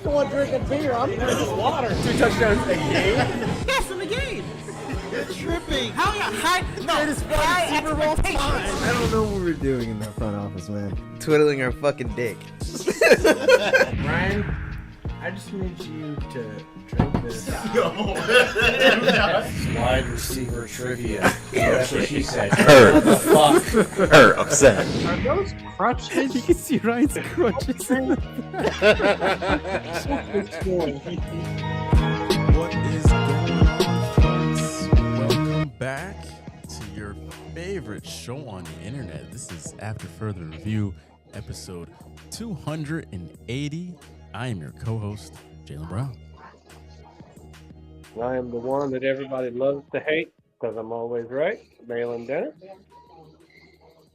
the one drinking beer. I'm drinking water. 2 touchdowns a game? Yes, in the game. You're tripping. How high? No, high Super Bowl expectations. I don't know what we're doing in that front office, man. Twiddling our fucking dick. Ryan, I just need you to drink this. Wide receiver trivia. That's what she said. Her upset. Are those crutches? You can see Ryan's crutches. What is going on, folks? Welcome back to your favorite show on the internet. This is After Further Review, episode 280. I am your co-host, Jalen Brown. I am the one that everybody loves to hate because I'm always right, Malin Dennis.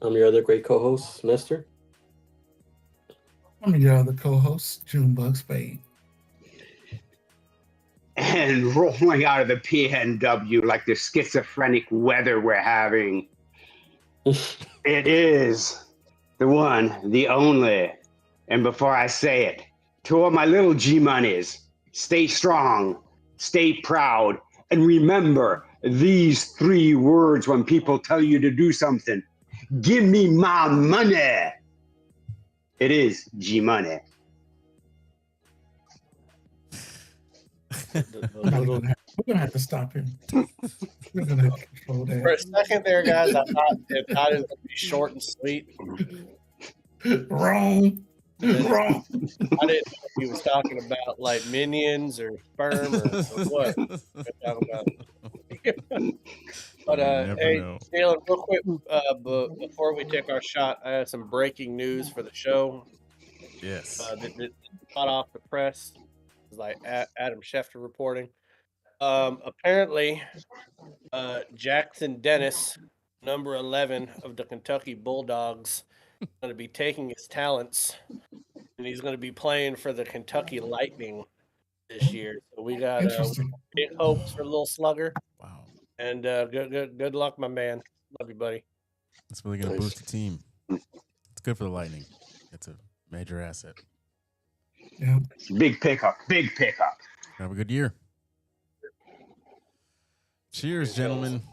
I'm your other great co-host, Mister. I'm your other co-host, Junebug Spade. And rolling out of the PNW like the schizophrenic weather we're having. It is the one, the only. And before I say it, to all my little G-Monies, stay strong, stay proud, and remember these 3 words when people tell you to do something. Give me my money. It is G-Money. We're gonna have to stop him. We're gonna have to control that. For a second there, guys, I thought it was going to be short and sweet. Wrong. Wrong. I didn't know if he was talking about like minions or sperm or what. But never hey, know. Jalen, real quick, but before we take our shot, I have some breaking news for the show. Yes. That hot off the press. It's like Adam Schefter reporting. Apparently, Jackson Dennis, number 11 of the Kentucky Bulldogs, is going to be taking his talents, and he's going to be playing for the Kentucky Lightning this year. So we got Interesting. big hopes for little Slugger, Wow. and good luck, my man. Love you, buddy. That's really going to boost the team. It's good for the Lightning. It's a major asset. Yeah. Big pickup, big pickup. Have a good year. Cheers, gentlemen.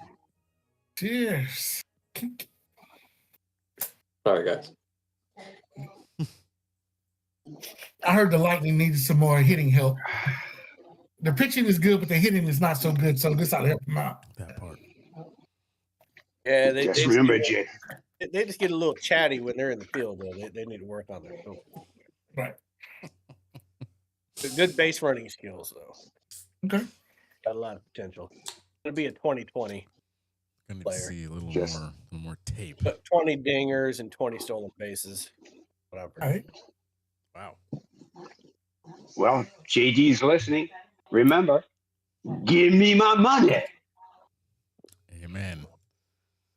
Cheers. Sorry, guys. I heard the Lightning needed some more hitting help. The pitching is good, but the hitting is not so good. So this ought to help them out. That part. Yeah, Just remember, Jay. they just get a little chatty when they're in the field, though. They need to work on their Right. good base running skills, though. Okay. Got a lot of potential. It'll be a 2020. Gonna need to Player. see a little Just- more tape. 20 dingers and 20 stolen bases. What I've heard. All right. Wow. Well, JD's listening. Remember, give me my money. Amen.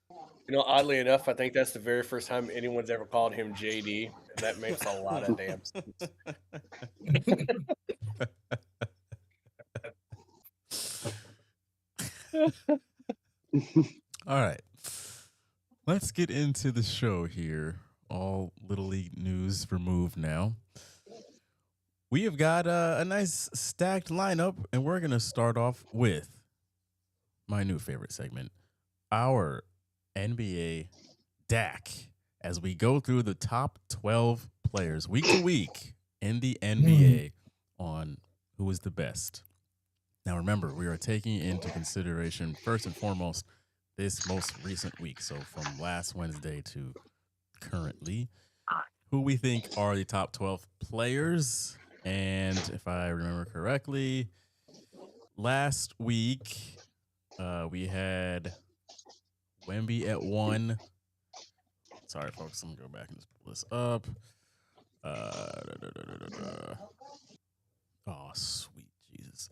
You know, oddly enough, I think that's the very first time anyone's ever called him JD. And that makes a lot of damn sense. All right. Let's get into the show here. All Little League news removed now. We have got a nice stacked lineup, and we're going to start off with my new favorite segment, our NBA DAC, as we go through the top 12 players week to week in the NBA on who is the best. Now, remember, we are taking into consideration, first and foremost, this most recent week. So from last Wednesday to currently, who we think are the top 12 players. And if I remember correctly, last week we had Wemby at 1. Sorry, folks. I'm going to go back and just pull this up. Oh, sweet Jesus.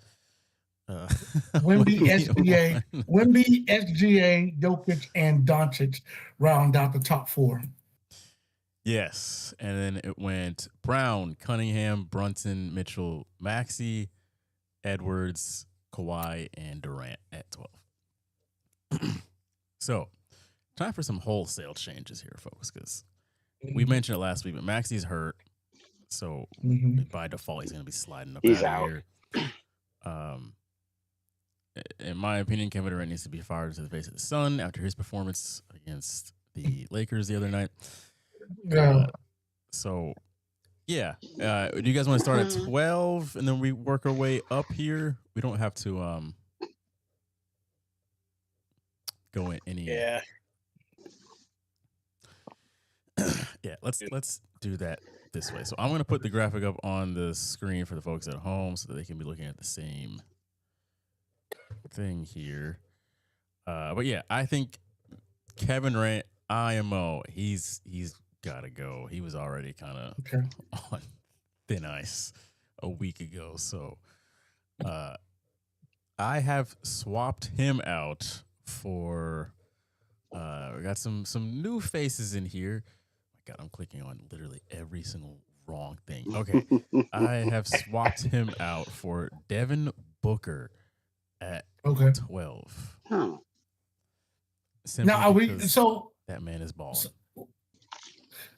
Wemby, SGA, Wemby, SGA, Jokic, and Doncic round out the top 4. Yes, and then it went Brown, Cunningham, Brunson, Mitchell, Maxey, Edwards, Kawhi, and Durant at 12. So, time for some wholesale changes here, folks, because we mentioned it last week, but Maxey's hurt. So Mhm. by default, he's going to be sliding up He's out out. of here. In my opinion, Kevin Durant needs to be fired to the face of the sun after his performance against the Lakers the other night. Yeah. So, yeah. Do you guys want to start at 12 and then we work our way up here? We don't have to go in any. Yeah. Yeah, let's do that this way. So I'm going to put the graphic up on the screen for the folks at home so that they can be looking at the same thing here. But yeah, I think Kevin Durant, IMO, he's got to go. He was already kind of Okay. on thin ice a week ago. So I have swapped him out for we got some new faces in here. My God, I'm clicking on literally every single wrong thing. Okay. I have swapped him out for Devin Booker at Okay. 12. Huh. Simply Now, are we because so? that man is balling.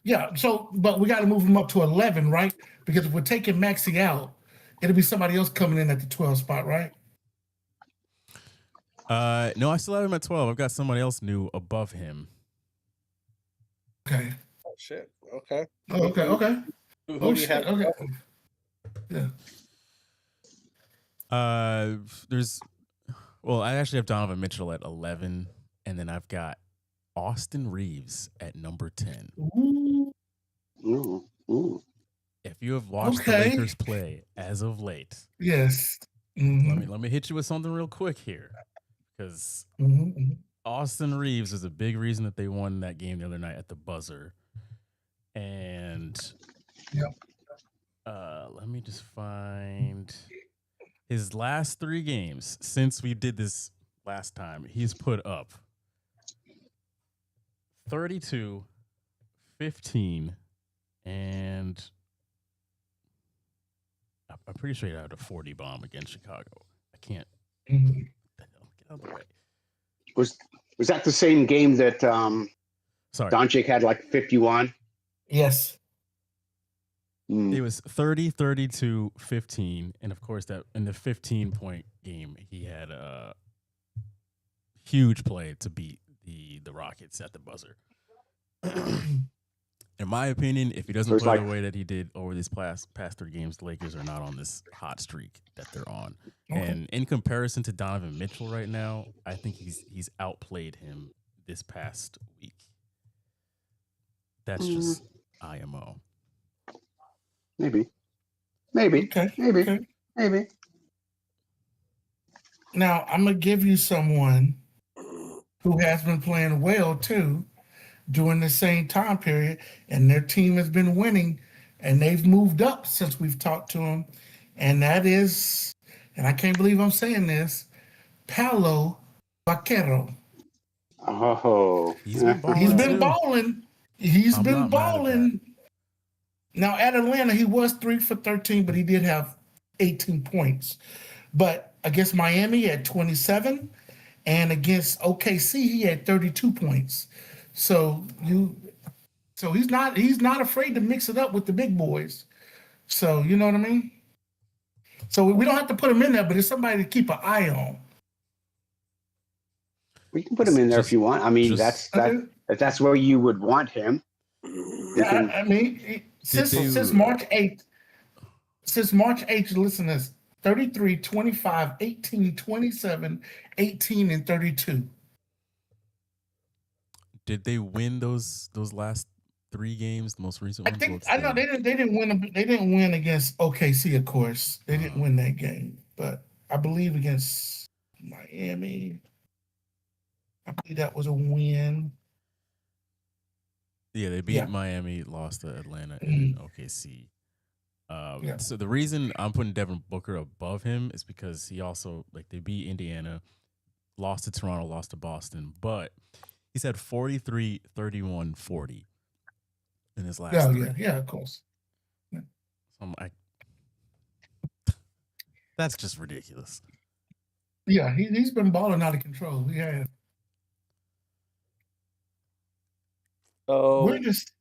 Yeah. So, but we got to move him up to 11, right? Because if we're taking Maxey out, it'll be somebody else coming in at the 12 spot, right? No, I still have him at 12. I've got somebody else new above him. Okay. Oh shit. Okay. Oh, okay. Okay. Who Oh do you shit. have? Okay. Yeah. I actually have Donovan Mitchell at 11, and then I've got Austin Reeves at number 10. Ooh. Ooh. If you have watched the Okay. Lakers play as of late, Yes. Mhm. let me hit you with something real quick here, because Mhm. Austin Reeves is a big reason that they won that game the other night at the buzzer. And Yep. let me just find his last 3 games since we did this last time. He's put up 32, 15, and I'm pretty sure he had a 40 bomb against Chicago. I can't. Mhm. Get out of the way. Was that the same game that Sorry. Doncic had like 51? Yes. It was 30, 32, 15. And of course, that in the 15-point game, he had a huge play to beat the Rockets at the buzzer. In my opinion, if he doesn't There's play like- the way that he did over these past 3 games, the Lakers are not on this hot streak that they're on. Okay. And in comparison to Donovan Mitchell right now, I think he's outplayed him this past week. That's just IMO. Maybe. Okay. Maybe. Okay. Maybe. Now I'm gonna give you someone who has been playing well too during the same time period, and their team has been winning, and they've moved up since we've talked to them, and that is, and I can't believe I'm saying this, Paolo Vaquero. Oh. He's been balling. He's been too. balling. He's I'm been not mad at balling. Now at Atlanta, he was 3 for 13, but he did have 18 points. But against Miami, he had 27, and against OKC, he had 32 points. So he's not afraid to mix it up with the big boys. So you know what I mean? So we don't have to put him in there, but it's somebody to keep an eye on. We can put him in there if you want. I mean, just- that's where you would want him. Yeah, I mean, since March 8th, listen to this: 33, 25, 18, 27, 18, and 32. Did they win those last 3 games, the most recent ones? I know they didn't win. They didn't win against OKC, of course. They didn't win that game, but I believe against Miami, I believe that was a win. Yeah, they beat Yeah. Miami, lost to Atlanta and OKC. Yeah. So the reason I'm putting Devin Booker above him is because he also, like, they beat Indiana, lost to Toronto, lost to Boston, but he's had 43, 31, 40 in his last 3. Yeah, of course. So I'm like, that's just ridiculous. Yeah, he's been balling out of control. Yeah, So we're just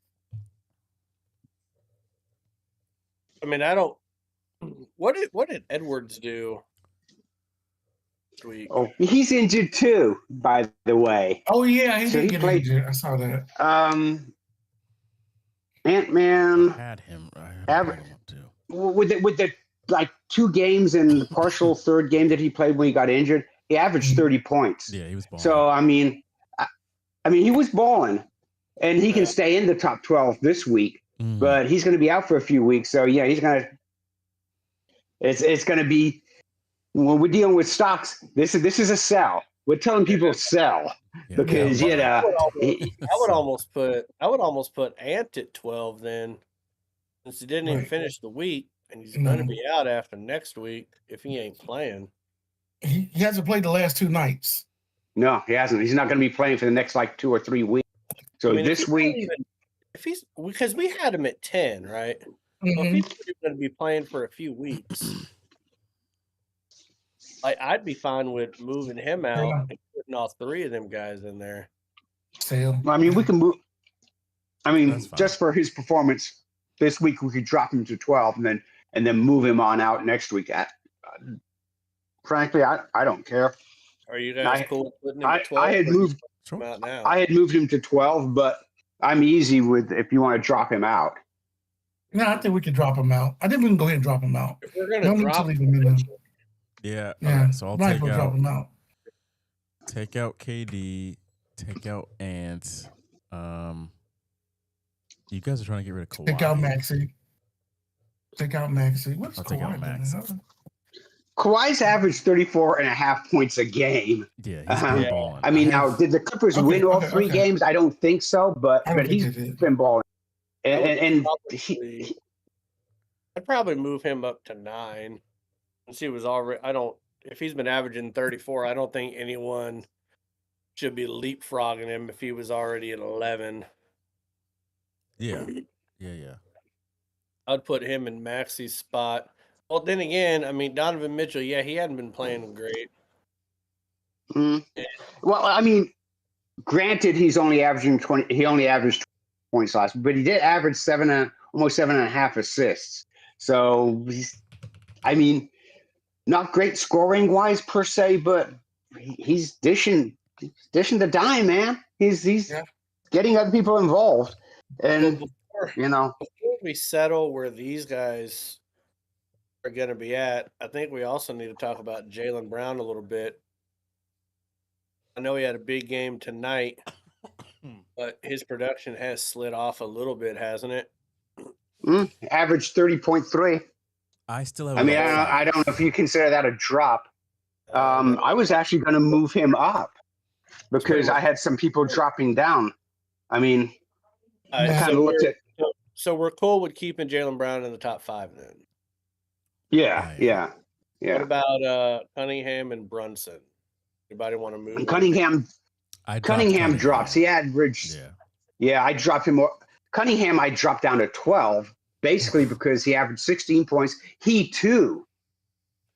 mean, I don't. What did Edwards do this week? Oh, he's injured too, by the way. Oh yeah, he So did he get played- injured. I saw that. Ant-Man I had him. I had Aver- him up too. with the like 2 games and the partial third game that he played when he got injured, he averaged 30 points. Yeah, he was balling. So I mean, he was balling, and he can stay in the top 12 this week. Mm. But he's going to be out for a few weeks. So yeah, he's going to. It's going to be when we're dealing with stocks. This is a sell. We're telling people sell Yeah, because yeah. I would almost put Ant at 12 then, since he didn't even Right. finish the week, and he's No. going to be out after next week if he ain't playing. He hasn't played the last 2 nights. No, he hasn't. He's not going to be playing for the next like 2 or 3 weeks. So I mean, this week, if he's because we had him at 10, right? So if Mhm. he's going to be playing for a few weeks, I'd be fine with moving him out Yeah. and putting all 3 of them guys in there. Sale. I mean, we can move. I mean, That's fine. just for his performance this week, we could drop him to 12 and then move him on out next week. Frankly, I don't care. Are you guys cool with putting him at 12? I had or you moved. put him out now? I had moved him to 12, but I'm easy with if you want to drop him out. No, I think we can drop him out. I think we can go ahead and drop him out. if we're going No to need to drop leave him in there. Yeah. Yeah, Okay, so I'll might as take well drop out him out. KD, take out Ant. You guys are trying to get rid of Kawhi. Take out Maxi. Take out Maxi. What's I'll take out Kawhi Max. doing? Kawhi's averaged 34.5 points a game. Yeah, he's Uh-huh. been balling. I mean, now did the Clippers Okay, win all okay, 3 okay. games? I don't think so, but I don't think he's they did. been balling. And probably- I'd probably move him up to 9 since he was already. If he's been averaging 34, I don't think anyone should be leapfrogging him if he was already at 11. Yeah. Yeah. Uh, I'd put him in Maxi's spot. Well, then again, I mean, Donovan Mitchell, yeah, he hadn't been playing great. Mm. Well, I mean, granted, he's only averaging 20. He only averaged 20 points last, but he did average almost 7.5 assists. So I mean, not great scoring wise per se, but he's dishing the dime, man. He's Yeah. getting other people involved, and Before we settle where these guys are going to be at, I think we also need to talk about Jaylen Brown a little bit. I know he had a big game tonight, but his production has slid off a little bit, hasn't it? averaged 30.3. I still have. I mean, about I don't know if you consider that a drop. I was actually going to move him up because I had some people dropping down. I mean, All right, Yeah. kind of looked at. so we're cool with keeping Jaylen Brown in the top 5 then. Yeah. What about Cunningham and Brunson? Anybody want to move? Cunningham I dropped Cunningham drops. He averaged. Yeah. Yeah, I dropped him more. Cunningham, I dropped down to 12, basically because he averaged 16 points. He too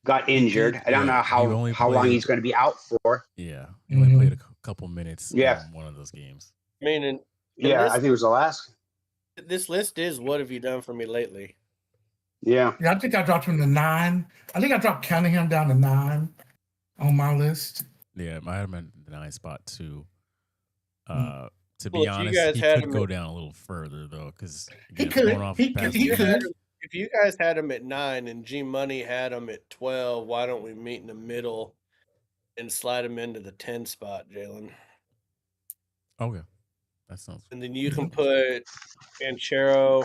got injured. I don't know how only long played- he's going to be out for. Yeah. He only Mhm. played a couple minutes. Yeah. In one of those games. I mean, and Yeah, I think it was the last. this list is what have you done for me lately? Yeah. Yeah, I think I dropped him to 9. I think I dropped Cunningham down to 9 on my list. Yeah, I had him in the 9 spot too. Mm. To Well, be if you honest, guys he had could him go at- down a little further though, because He could. He could. If you guys had him at 9 and G Money had him at 12, why don't we meet in the middle and slide him into the 10 spot, Jalen? Okay, that sounds. And then you can put Banchero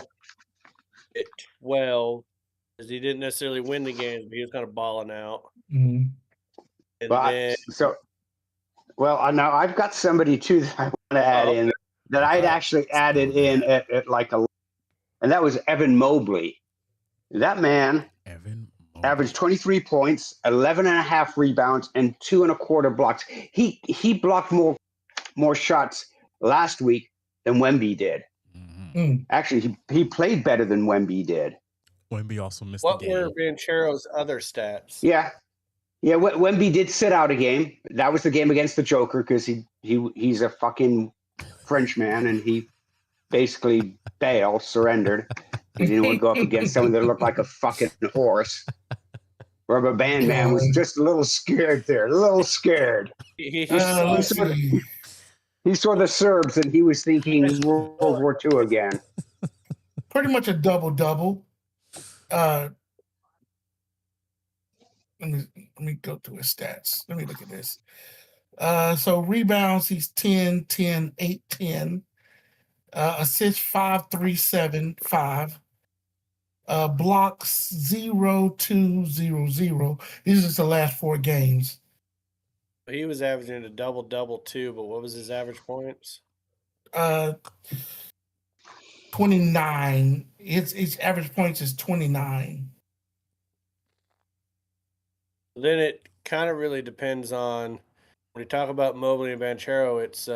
at 12 because he didn't necessarily win the games, but he was kind of balling out. Mhm. And But then now I've got somebody too that I want to add in that I'd actually added in at like a, and that was Evan Mobley. That man Evan averaged 23 points, 11.5 rebounds, and 2.25 blocks. He blocked more shots last week than Wemby did. Mm-hmm. Actually, he played better than Wemby did. Wemby also missed what the game. were Banchero's other stats? Yeah. Wemby did sit out a game. That was the game against the Joker because he's a fucking Frenchman and he basically bailed, surrendered. He didn't want to go up against someone that looked like a fucking horse. Rubber Band Man was just a little scared there, a little scared. He let's see. He saw the Serbs and he was thinking World War II again. Pretty much a double-double. Let me go to his stats. Let me look at this. So rebounds, he's 10, 10, 8, 10. Assists 5, 3, 7, 5. Blocks 0, 2, 0, 0. These are just the last 4 games. He was averaging a double too, but what was his average points? 29. His average points is 29. Then it kind of really depends on when you talk about Mobley and Banchero, it's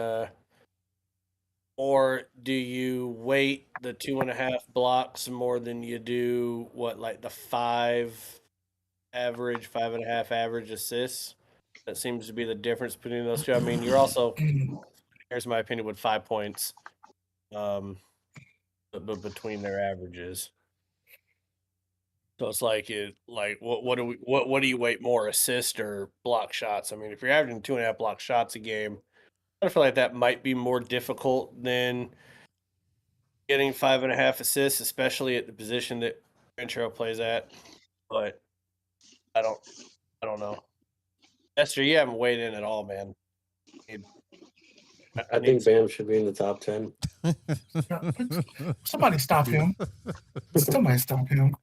or do you weight the 2.5 blocks more than you do like the 5.5 average assists? That seems to be the difference between those two. I mean, you're also, here's my opinion, with 5 points but between their averages. So it's like what do you weight more, assist or block shots? I mean, if you're averaging 2.5 block shots a game, I feel like that might be more difficult than getting 5.5 assists, especially at the position that Banchero plays at. But I don't know. Esther, you haven't weighed in at all, man. I think Bam should be in the top 10. Somebody stop him. Somebody stop him.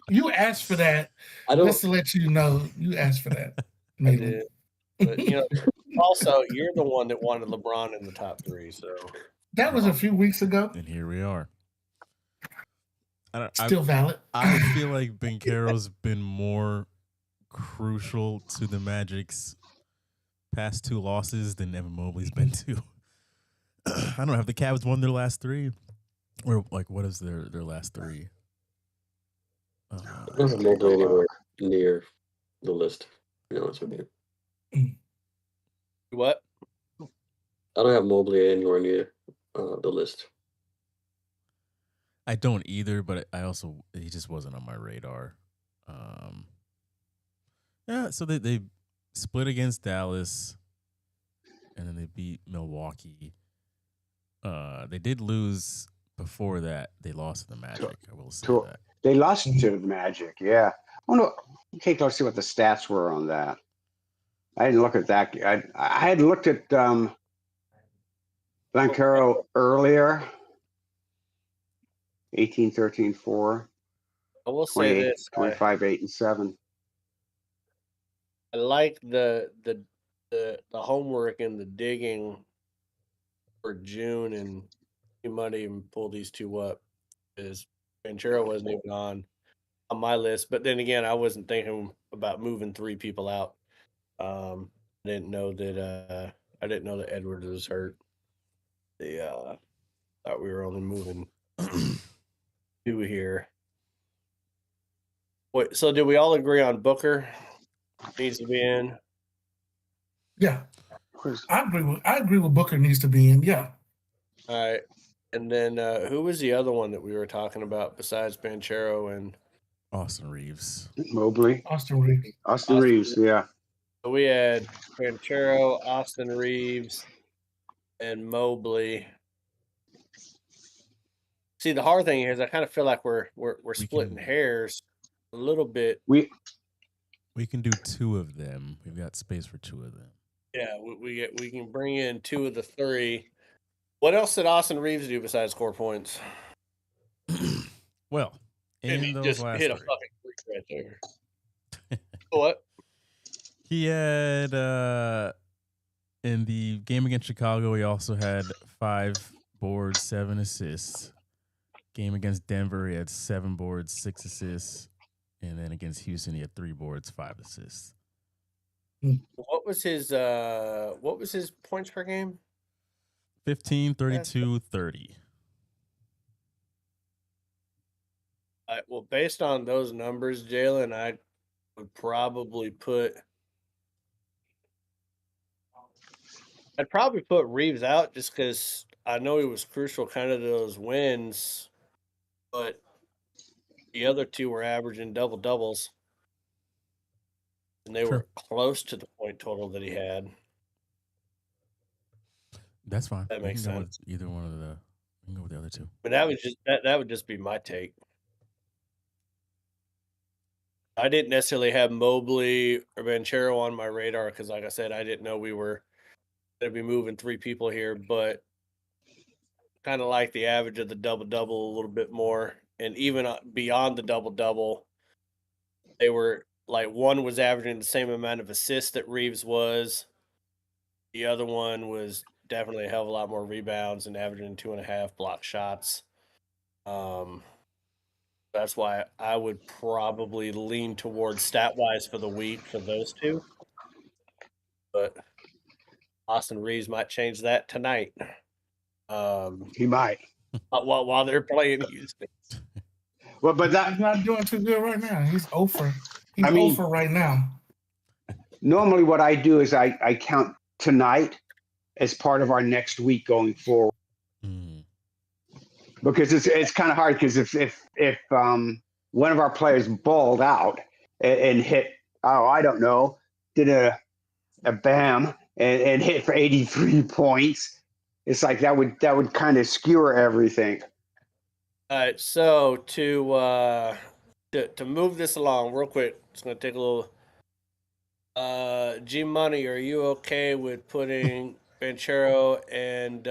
You asked for that. Just to let you know, you asked for that. I did. But, also, you're the one that wanted LeBron in the top 3, so. That was a few weeks ago. And here we are. Still valid. I would feel like Banchero's been more crucial to the Magic's past 2 losses than Evan Mobley's been to. I don't know. Have the Cavs won their last 3? Or like, what is their last 3? I don't have Mobley anywhere near the list, to be honest with you. What? I don't have Mobley anywhere near the list. I don't either, but he just wasn't on my radar. Yeah, so they split against Dallas, and then they beat Milwaukee. They did lose before that. They lost to the Magic. I will say that. They lost to the Magic, yeah. Oh no, okay, let's see what the stats were on that. I didn't look at that. I had looked at Banchero earlier. 18, 13, 4. I will say this: 25, 8, and 7. I like the homework and the digging for June, and you might even pull these 2 up. Is Banchero wasn't even on my list, but then again, I wasn't thinking about moving 3 people out. I didn't know that Edwards was hurt. Thought we were only moving 2 here. Wait, so did we all agree on Booker needs to be in? Yeah, I agree with Booker needs to be in. Yeah. All right, and then who was the other one that we were talking about besides Banchero and Austin Reeves? Mobley. Austin Reeves. Yeah. So we had Banchero, Austin Reeves, and Mobley. See, the hard thing is I kind of feel like we're splitting hairs a little bit. We can do 2 of them. We've got space for 2 of them. Yeah, we can bring in 2 of the 3. What else did Austin Reeves do besides score points? Well, he those just last hit a 3. fucking freak right there. What? He had in the game against Chicago, he also had 5 boards, 7 assists. Game against Denver, he had 7 boards, 6 assists. And then against Houston, he had 3 boards, 5 assists. What was his points per game? 15, 32, 30. Well, based on those numbers, Jalen, I would probably I'd probably put Reeves out just because I know he was crucial kind of to those wins. But The other two were averaging double doubles, and they Sure. were close to the point total that he had. That's fine. That We makes can go sense. with either one of the. We can go with the other two. But that would just be my take. I didn't necessarily have Mobley or Banchero on my radar because, like I said, I didn't know we were going to be moving 3 people here, but kind of like the average of the double-double a little bit more. And even beyond the double-double, they were like one was averaging the same amount of assists that Reeves was. The other one was definitely a hell of a lot more rebounds and averaging 2.5 block shots. That's why I would probably lean towards stat-wise for the week for those two. But Austin Reeves might change that tonight. He might. While they're playing Houston. Well, but He's that not doing too good right now. He's over. He's I mean- over right now. normally what I do is I count tonight as part of our next week going forward. Mm. Because it's kind of hard because if one of our players balled out and hit, I don't know, did a bam and hit for 83 points, it's like that would kind of skewer everything. All right, so to move this along real quick, it's gonna take a little. G Money, are you okay with putting Banchero and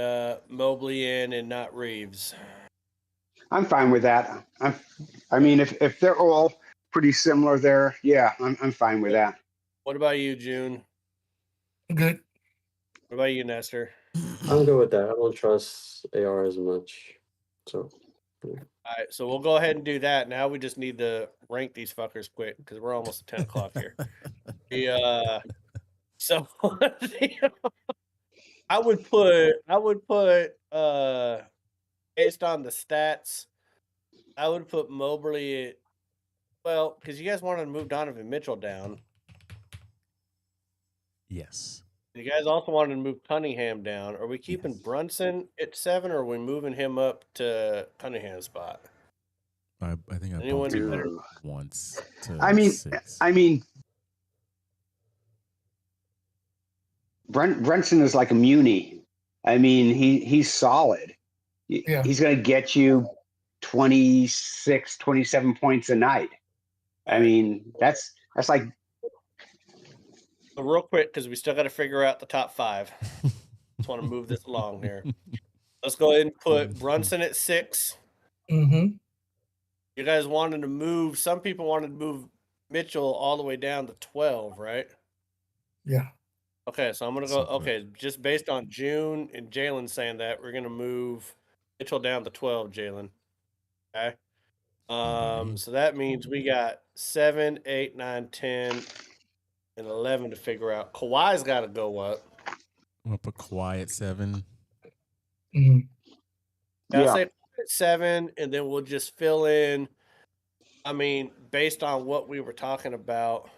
Mobley in and not Reeves? I'm fine with that. I mean, if they're all pretty similar there, yeah, I'm fine with that. What about you, June? Good. What about you, Nestor? I'm good with that. I don't trust AR as much. So All right, so we'll go ahead and do that. Now we just need to rank these fuckers quick because we're almost at 10 o'clock here. So I would put based on the stats, I would put Mobley at, well, because you guys wanted to move Donovan Mitchell down. Yes. You guys also wanted to move Cunningham down. Are we keeping Yes. Brunson at 7 or are we moving him up to Cunningham's spot? I think I Anyone bumped him better? up once to I mean, 6. Brunson is like a Muni. I mean, he's solid. Yeah. He's going to get you 26, 27 points a night. I mean, that's like, So real quick, because we still got to figure out the top 5. Just want to move this along here. Let's go ahead and put Brunson at 6. Mm-hmm. You guys wanted to move, some people wanted to move Mitchell all the way down to 12, right? Yeah. Okay, so I'm going to go, okay, just based on June and Jalen saying that, we're going to move Mitchell down to 12, Jalen. Okay. So that means we got 7, 8, 9, 10, and 11 to figure out. Kawhi's got to go up. I'm gonna put Kawhi at 7. Mm-hmm. I'll Yeah. say 7, and then we'll just fill in. I mean, based on what we were talking about,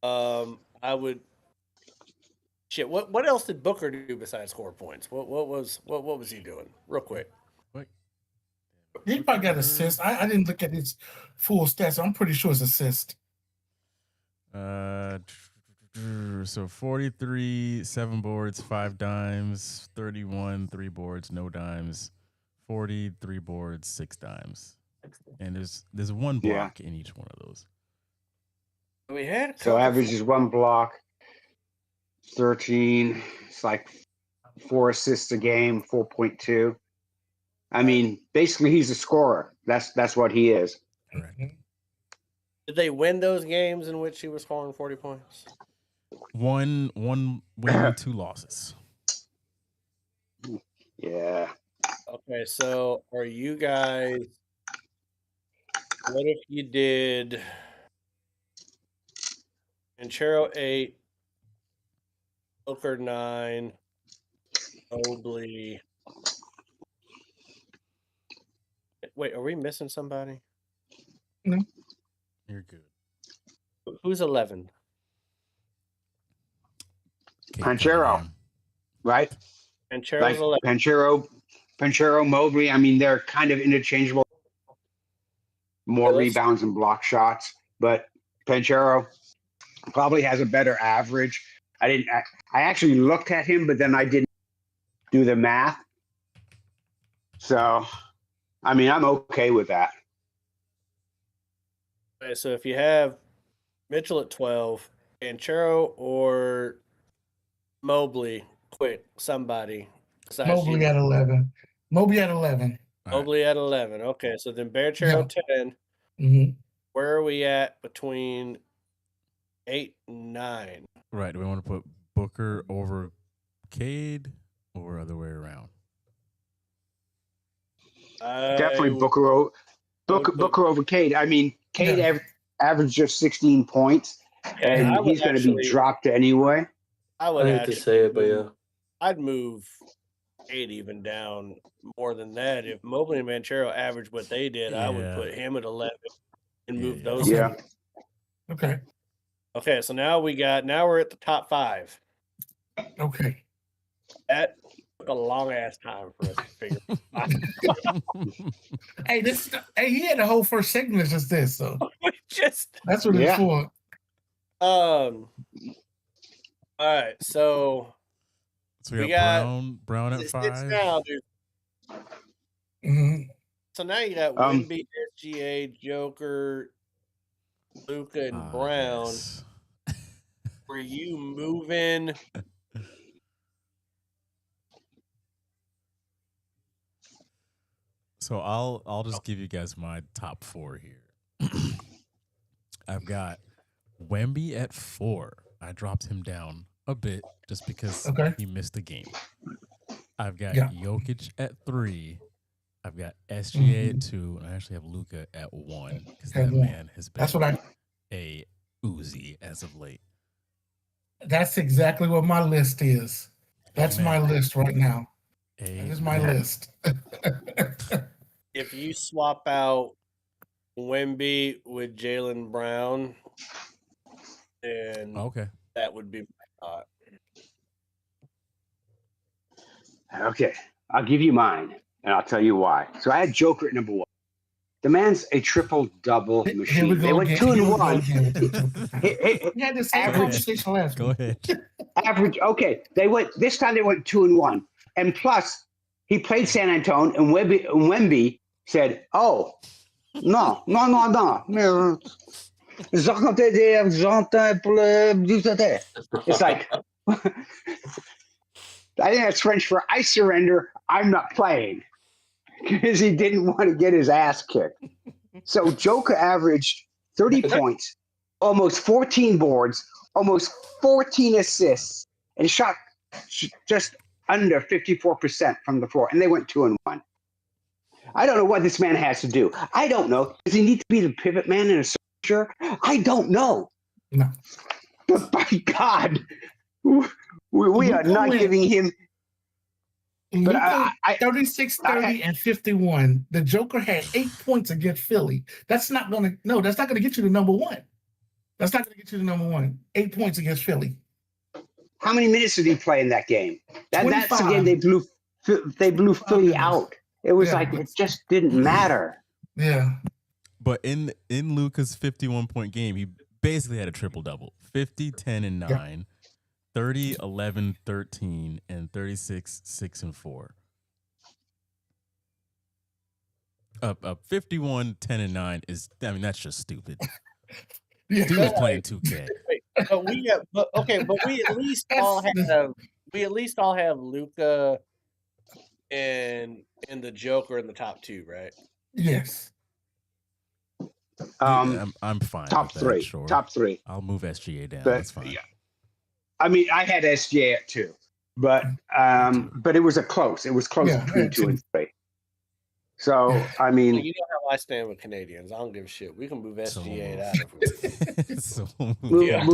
I would. Shit, what else did Booker do besides score points? What was he doing? Real quick. He probably got assists. I didn't look at his full stats. I'm pretty sure it's assist. So 43, 7 boards, 5 dimes, 31, 3 boards, no dimes, 40, 3 boards, 6 dimes. And there's 1 Yeah. block in each one of those. We had a so couple- average is 1 block, 13. It's like 4 assists a game, 4.2. I mean, basically he's a scorer. That's what he is. Correct. Did they win those games in which he was scoring 40 points? One win, 2 losses. Yeah. Okay, so are you guys? What if you did Banchero 8, Booker 9, Mobley? Wait, are we missing somebody? You're good. Who's 11? Kate Banchero. Cunningham. Right? Banchero's Like 11. Banchero, Mobley. I mean, they're kind of interchangeable. more Yeah, let's- rebounds and block shots. But Panchero probably has a better average. I actually looked at him, but then I didn't do the math. So, I mean, I'm okay with that. Okay, so if you have Mitchell at 12, Banchero or Mobley, quick, somebody. besides Mobley you. at 11. Mobley at 11. All right. Mobley at 11. Okay, so then Banchero 10. Mm-hmm. Where are we at between 8 and 9? Right. Do we want to put Booker over Cade or other way around? Definitely I would- Booker put- Booker over Cade. I mean, Cade Yeah. averaged just 16 points, Okay, and I would he's going to be actually- dropped anyway. I would I hate to actually say it, but yeah. I'd move 8 even down more than that. If Mobley and Banchero averaged what they did, I would Yeah. put him at 11 and move Yeah. those. Yeah. Okay. Okay, so now we're at the top 5. Okay. That took a long ass time for us to figure out. Hey, he had the whole first segment as just this, so Just that's what Yeah. it's for. all right, so So we We got got- Brown at it's 5. now, dude. hmm So now you got Um, Wemby, SGA, Joker, Luca, and Ah, Brown. yes. Were you moving? So I'll just give you guys my top 4 here. I've got Wemby at 4. I dropped him down a bit just because Okay. he missed a game. I've got Yeah. Jokic at 3. I've got SGA Mhm. at 2, and I actually have Luca at 1 because At that 1. man has been That's what a Uzi as of late. That's exactly what my list is. That's my Man. list right now. That A is my man. list. If you swap out Wemby with Jalen Brown, then Okay. that would be my thought. Okay, I'll give you mine, and I'll tell you why. So I had Joker at number 1. The man's a triple-double Here we machine. They go went again. 2 Here we and go 1. again with the- Hey, We had the same Average. conversation last Go week. ahead. average. Okay, this time they went 2 and 1, and plus he played San Antonio, and Wemby said, "Oh, no. It's like I think that's French for I surrender. I'm not playing," because he didn't want to get his ass kicked. So Joker averaged 30 points, almost 14 boards, almost 14 assists, and shot just under 54% from the floor. And they went 2 and 1. I don't know what this man has to do. I don't know. Does he need to be the pivot man in a searcher? I don't know. No. But by God, we are not giving him. But Luka, I 36, 30, and 51. The Joker had 8 points against Philly. That's not gonna get you to number 1. That's not gonna get you to number 1. 8 points against Philly. how many minutes did he play in that game? That's the 25. game they blew Philly minutes. out. It was Yeah. like it just didn't matter. Yeah. But in Luca's 51-point game, he basically had a triple-double. 50, 10, and 9. 30, 11, 13, and 36, 6, and 4. 51, 10, and 9 is, I mean, that's just stupid. Yeah. Dude was playing 2K. But we at least all have Luca and the Joker in the top 2, right? Yes. I'm fine. Top with that, 3. Sure. Top 3. I'll move SGA down. But, That's fine. yeah. I mean, I had SGA at 2, but it was It was close Yeah, between at 2 2. and 3. So I You mean, know how I stand with Canadians. I don't give a shit. We can move So SGA move. out if we So Yeah.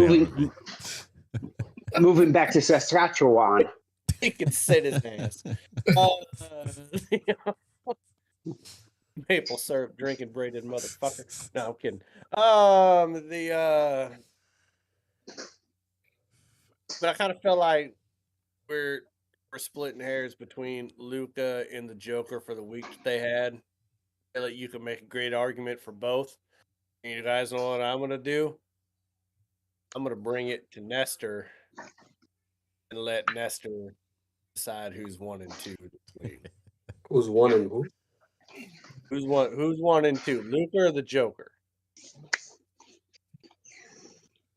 moving back to Saskatchewan. he can sit his ass. Maple syrup drinking braided motherfucker. No, I'm kidding. But I kind of feel like we're splitting hairs between Luca and the Joker for the week that they had. feel like you can make a great argument for both. And you guys know what I'm gonna do? I'm gonna bring it to Nestor and let Nestor decide who's 1 and 2 this week. Who's 1 and who? Who's 1 and 2? Luca or the Joker? Because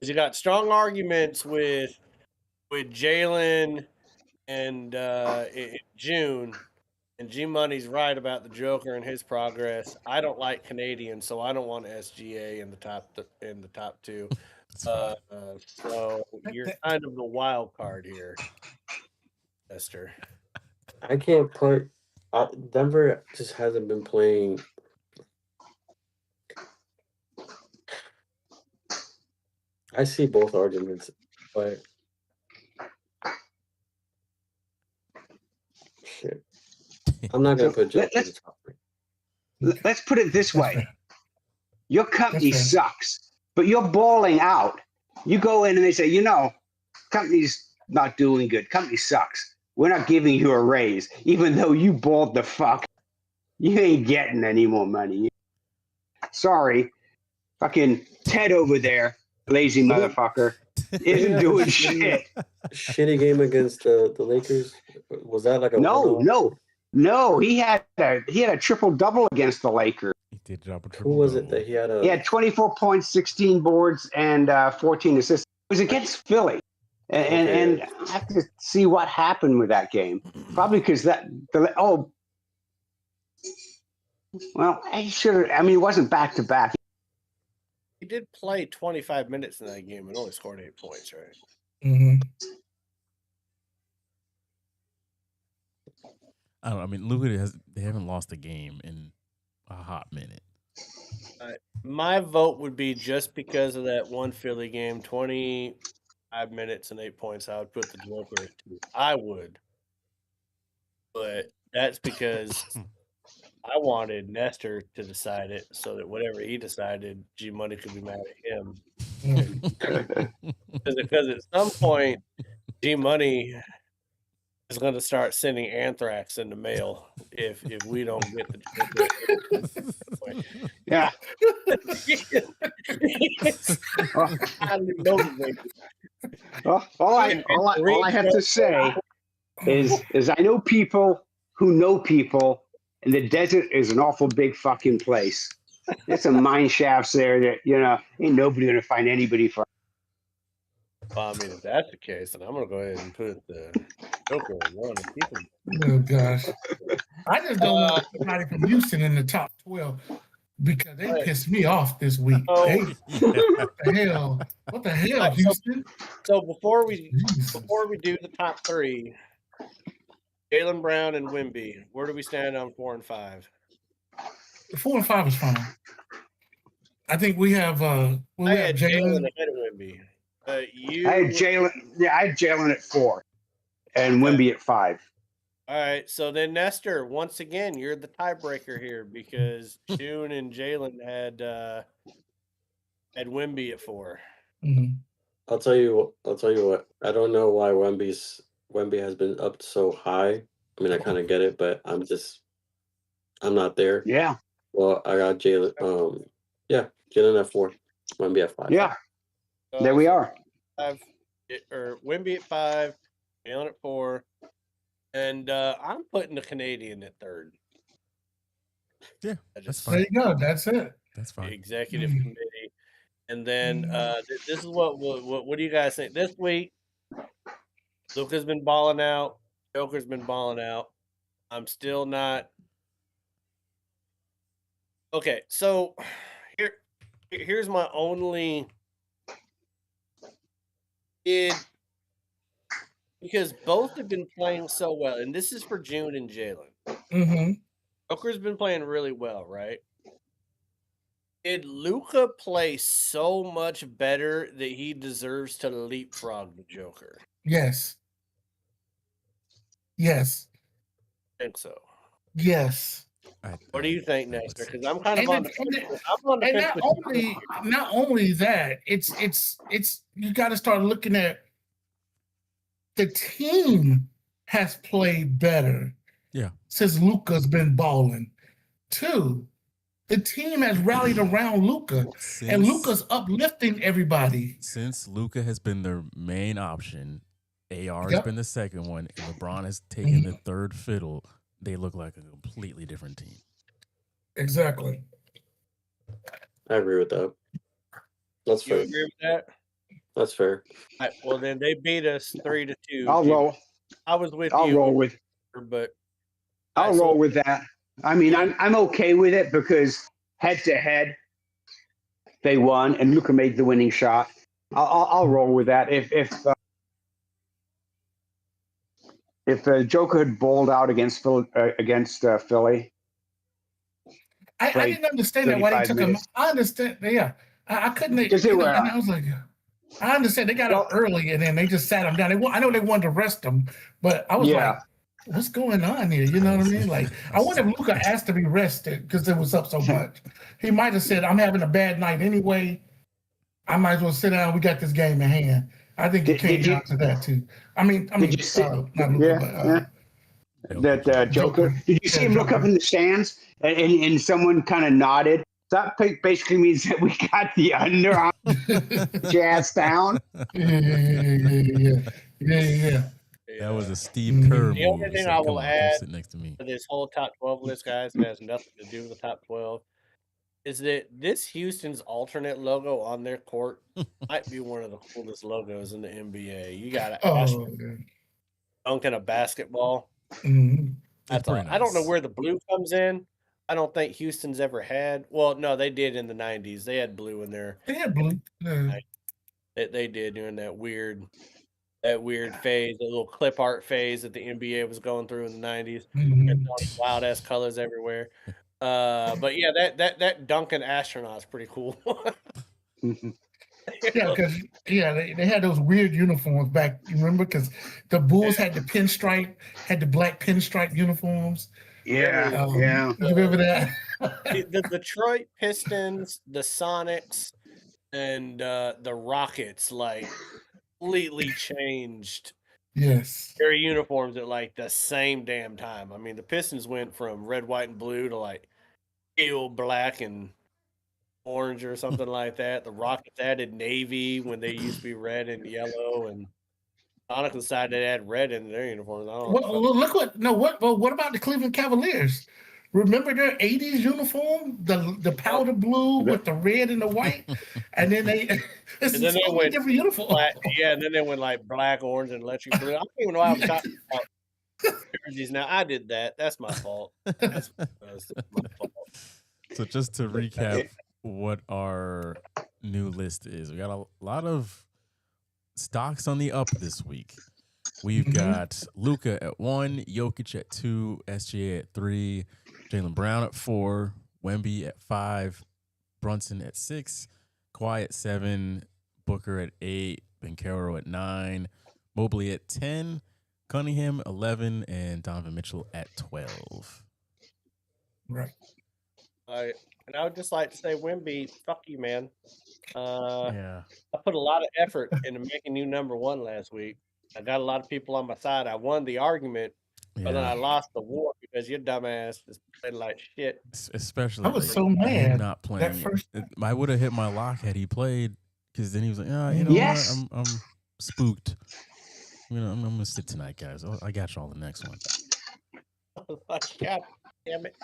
you got strong arguments with Jalen and in June, and G Money's right about the Joker and his progress. I don't like Canadian, so I don't want SGA in the top 2. So you're kind of the wild card here, Esther. I can't put. Denver just hasn't been playing. I see both arguments, but shit, I'm not gonna put Joker in the top 3. Let's put it this way: your company That's fair. sucks, but you're balling out. You go in and they say, you know, company's not doing good. Company sucks. We're not giving you a raise, even though you balled the fuck. You ain't getting any more money. Sorry, fucking Ted over there, lazy motherfucker, isn't doing shit. Shitty game against the Lakers. Was that like a No. He had a triple double against the Lakers. He did drop a triple. Who was it that he had a? He had 24 points, 16 boards, and 14 assists. It was against Philly. And I have to see what happened with that game. Probably because he should have. I mean, it wasn't back to back. He did play 25 minutes in that game and only scored 8 points, right? Mm-hmm. I don't know. I mean, Luka they haven't lost a game in a hot minute. My vote would be just because of that one Philly game, 25 minutes and 8 points. I would put the Joker at 2. I would, but that's because I wanted Nestor to decide it so that whatever he decided, G Money could be mad at him. Because at some point, G Money is going to start sending anthrax in the mail if we don't get the Joker. Yeah. All I have to say is I know people who know people, and the desert is an awful big fucking place. There's some mine shafts there that, ain't nobody gonna find anybody for. Well, I mean, if that's the case, then I'm gonna go ahead and put the Joker in 1. Oh gosh, I just don't want somebody from Houston in the top 12 because they pissed me off this week. Oh. Hey, what the hell, Houston? So before we do the top 3, Jaylen Brown and Wemby, where do we stand on 4 and 5? 4 and 5 is fine. I think we have I had Jaylen Jalen. ahead of Wemby. I had Jalen. Yeah, I had Jalen at 4, and Wemby at 5. All right, so then Nestor, once again, you're the tiebreaker here because June and Jalen had Wemby at 4. Mhm. I'll tell you what. I don't know why Wemby has been up so high. I mean, I kind of get it, but I'm not there. Yeah. Well, I got Jalen. Jalen at 4, Wemby at 5. Yeah. There we are. Wemby at 5, Jalen at 4, and I'm putting the Canadian at 3rd. Yeah, that's fine. There you go. That's it. That's The fine. executive committee, and then this is what do you guys think this week? Luka's been balling out. Joker's been balling out. I'm still not. Okay, so here's my only because both have been playing so well, and this is for June and Jalen. Mm-hmm. Joker's been playing really well, right? Did Luka play so much better that he deserves to leapfrog the Joker? Yes. Yes. I think so. Yes. What do you think, Nestor? Because I'm kind of And on the And fence with you. not only that, it's you got to start looking at the team has played better. Yeah. Since Luka's been balling. 2, The team has rallied around Luka, and Luka's uplifting everybody. Since Luka has been their main option, AR has Yep. been the second one, and LeBron has taken the third fiddle, they look like a completely different team. Exactly. I agree with that. That's You fair. agree with that? That's fair. All right, well, then they beat us 3-2. I'll Jimmy. roll. I was with I'll you, roll with. but I'll roll with that. I mean, I'm okay with it because head to head, they won, and Luka made the winning shot. I'll roll with that. If Joker had bowled out against Philly, I Played didn't understand that why they 35 took him. minutes. I understand. Yeah, I couldn't. Because they You know, were- and I was like, I understand they got up early and then they just sat him down. I know they wanted to rest him, but I was Yeah. like, what's going on here? You know what I mean? Like, I wonder if Luka asked to be rested because it was up so much. He might have said, I'm having a bad night anyway. I might as well sit down. We got this game in hand. I think it came Did you- down to that too. I mean, Did you see? not Luka, That Joker. Did you see him look up in the stands and someone kind of nodded? That basically means that we got the underarm jazz down. Yeah. That was a Steve Kerr The only move. He thing said, I "Come will on, come add sit next to me." for this whole top 12 list, guys, that has nothing to do with the top 12, is that this Houston's alternate logo on their court might be one of the coolest logos in the NBA. You got an astronaut dunking a basketball. Mhm. That's all. pretty I don't know nice. where the blue comes in. I don't think Houston's ever had. Well, no, they did in the 90s. They had blue in there. They had blue. Yeah. They did during that weird phase, the little clip art phase that the NBA was going through in the 90s. Mhm. Wild ass colors everywhere. But yeah, that Duncan astronaut's pretty cool. Yeah, because they had those weird uniforms back. You remember? Because the Bulls had the pinstripe, had the black pinstripe uniforms. Yeah, Um, yeah. You remember that? The Detroit Pistons, the Sonics, and the Rockets like completely changed Yes. their uniforms at like the same damn time. I mean, the Pistons went from red, white, and blue to like teal, black, and orange or something like that. The Rockets added navy when they used to be red and yellow, and Sonic decided to add red in their uniforms. I don't know. Well, look what about the Cleveland Cavaliers? Remember their '80s uniform, the powder blue with the red and the white, and then it's And then they totally went different uniform. black, yeah, and then they went like black, orange, and electric blue. I don't even know why I'm talking about jerseys now. I did that. That's my fault. That's my fault. So just to recap what our new list is, we got a lot of stocks on the up this week. We've got Luka at 1, Jokic at 2, SGA at 3, Jaylen Brown at 4, Wemby at 5, Brunson at 6, Kawhi at 7, Booker at 8, Banchero at 9, Mobley at 10, Cunningham 11, and Donovan Mitchell at 12. Right. And I would just like to say, Wemby, fuck you, man. Yeah. I put a lot of effort into making you number one last week. I got a lot of people on my side. I won the argument, but then I lost the war because your dumbass is playing like shit. Especially, I was like, so him mad not playing. that first. I would have hit my lock had he played, because then he was like, you know Yes. what? I'm spooked. I'm gonna sit tonight, guys. I got y'all the next one. I was like, God damn it.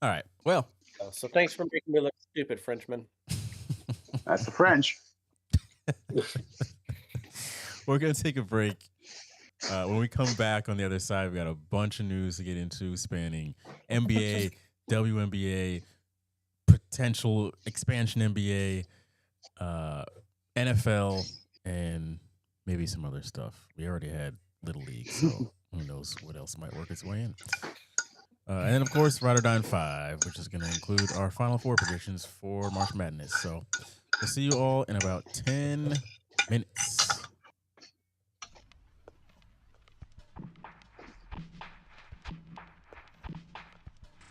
All right. Well, So thanks for making me look stupid, Frenchman. That's the French. we're gonna take a break. When we come back on the other side, we got a bunch of news to get into, spanning NBA, WNBA, potential expansion NBA, NFL, and maybe some other stuff. We already had Little League, so who knows what else might work its way in. And then, of course, Ride or Die 5, which is going to include our Final Four predictions for March Madness. So we'll see you all in about 10 minutes.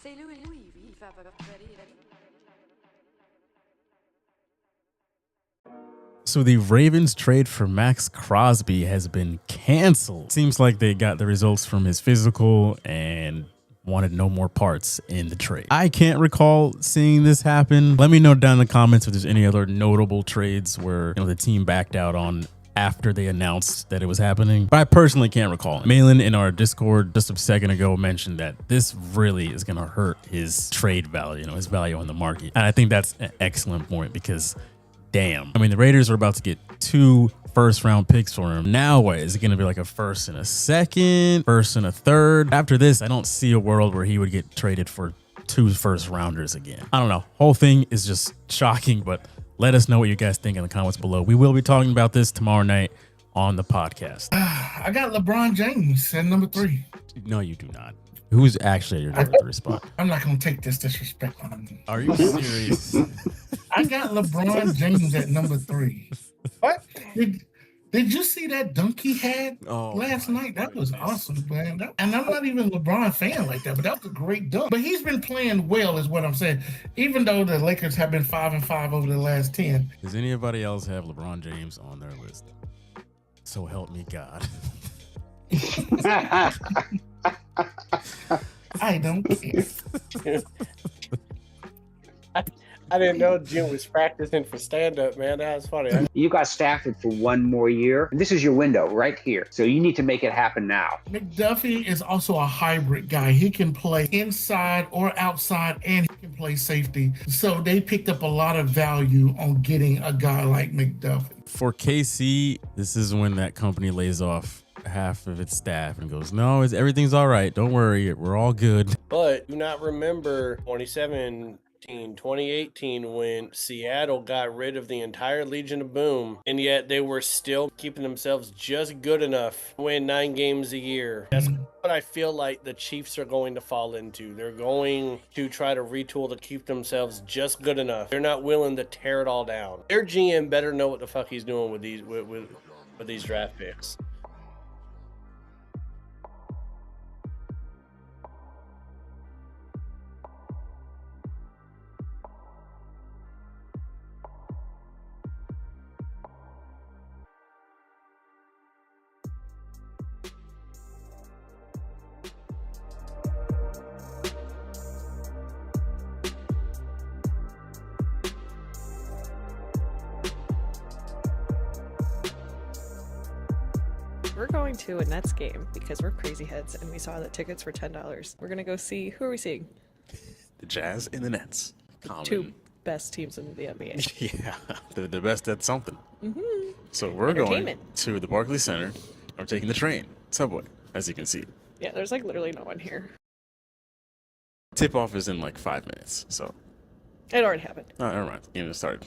C'est Louis, il fait à peu près So the Ravens trade for Max Crosby has been canceled. Seems like they got the results from his physical and wanted no more parts in the trade. I can't recall seeing this happen. Let me know down in the comments if there's any other notable trades where the team backed out on after they announced that it was happening. But I personally can't recall. Malin in our Discord just a second ago mentioned that this really is going to hurt his trade value, his value on the market. And I think that's an excellent point because damn. I mean, the Raiders are about to get 2 first-round picks for him. Now what? Is it going to be like a first and a second, first and a third? After this, I don't see a world where he would get traded for 2 first-rounders again. I don't know. Whole thing is just shocking, but let us know what you guys think in the comments below. We will be talking about this tomorrow night on the podcast. I got LeBron James at number 3. No, you do not. Who's actually your number 3 spot? I'm not going to take this disrespect on me. Are you serious? I got LeBron James at number 3. What? Did you see that dunk he had last night? That was awesome, man. And I'm not even a LeBron fan like that, but that was a great dunk. But he's been playing well, is what I'm saying. Even though the Lakers have been 5-5 over the last 10. Does anybody else have LeBron James on their list? So help me God. I don't care. I didn't know Jim was practicing for stand-up, man. That was funny. You got Stafford for 1 more year. This is your window right here. So you need to make it happen now. McDuffie is also a hybrid guy. He can play inside or outside, and he can play safety. So they picked up a lot of value on getting a guy like McDuffie. For KC, this is when that company lays off half of its staff and goes, no, everything's all right. Don't worry. We're all good. But do not remember 2018 when Seattle got rid of the entire Legion of Boom, and yet they were still keeping themselves just good enough to win 9 games a year. That's what I feel like the Chiefs are going to fall into. They're going to try to retool to keep themselves just good enough. They're not willing to tear it all down. Their GM better know what the fuck he's doing with these draft picks. We're going to a Nets game because we're crazy heads and we saw that tickets were $10. We're gonna go see, who are we seeing? The Jazz and the Nets. The 2 best teams in the NBA. Yeah, they're the best at something. Mm-hmm. So we're going to the Barclays Center. I'm taking the train, subway, as you can see. Yeah, there's like literally no one here. Tip off is in like 5 minutes, so. It already happened. Oh, never mind. Game just started.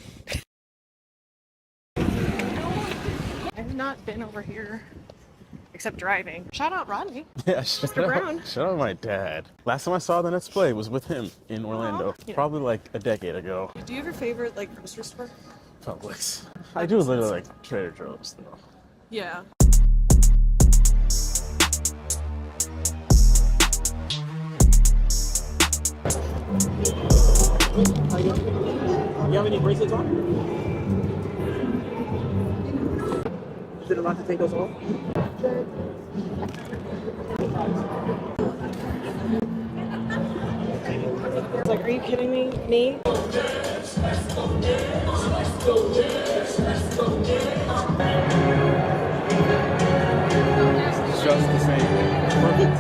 I've not been over here except driving. Shout out Rodney. Yeah, Mr. Brown. Shout out my dad. Last time I saw the Nets play was with him in Orlando, probably like a decade ago. Do you have your favorite like grocery store? Publix. I do literally like Trader Joe's though. Yeah. You have any bracelets on? Is it allowed to take those off? It's like, are you kidding me? Me? Just the same. Perfect.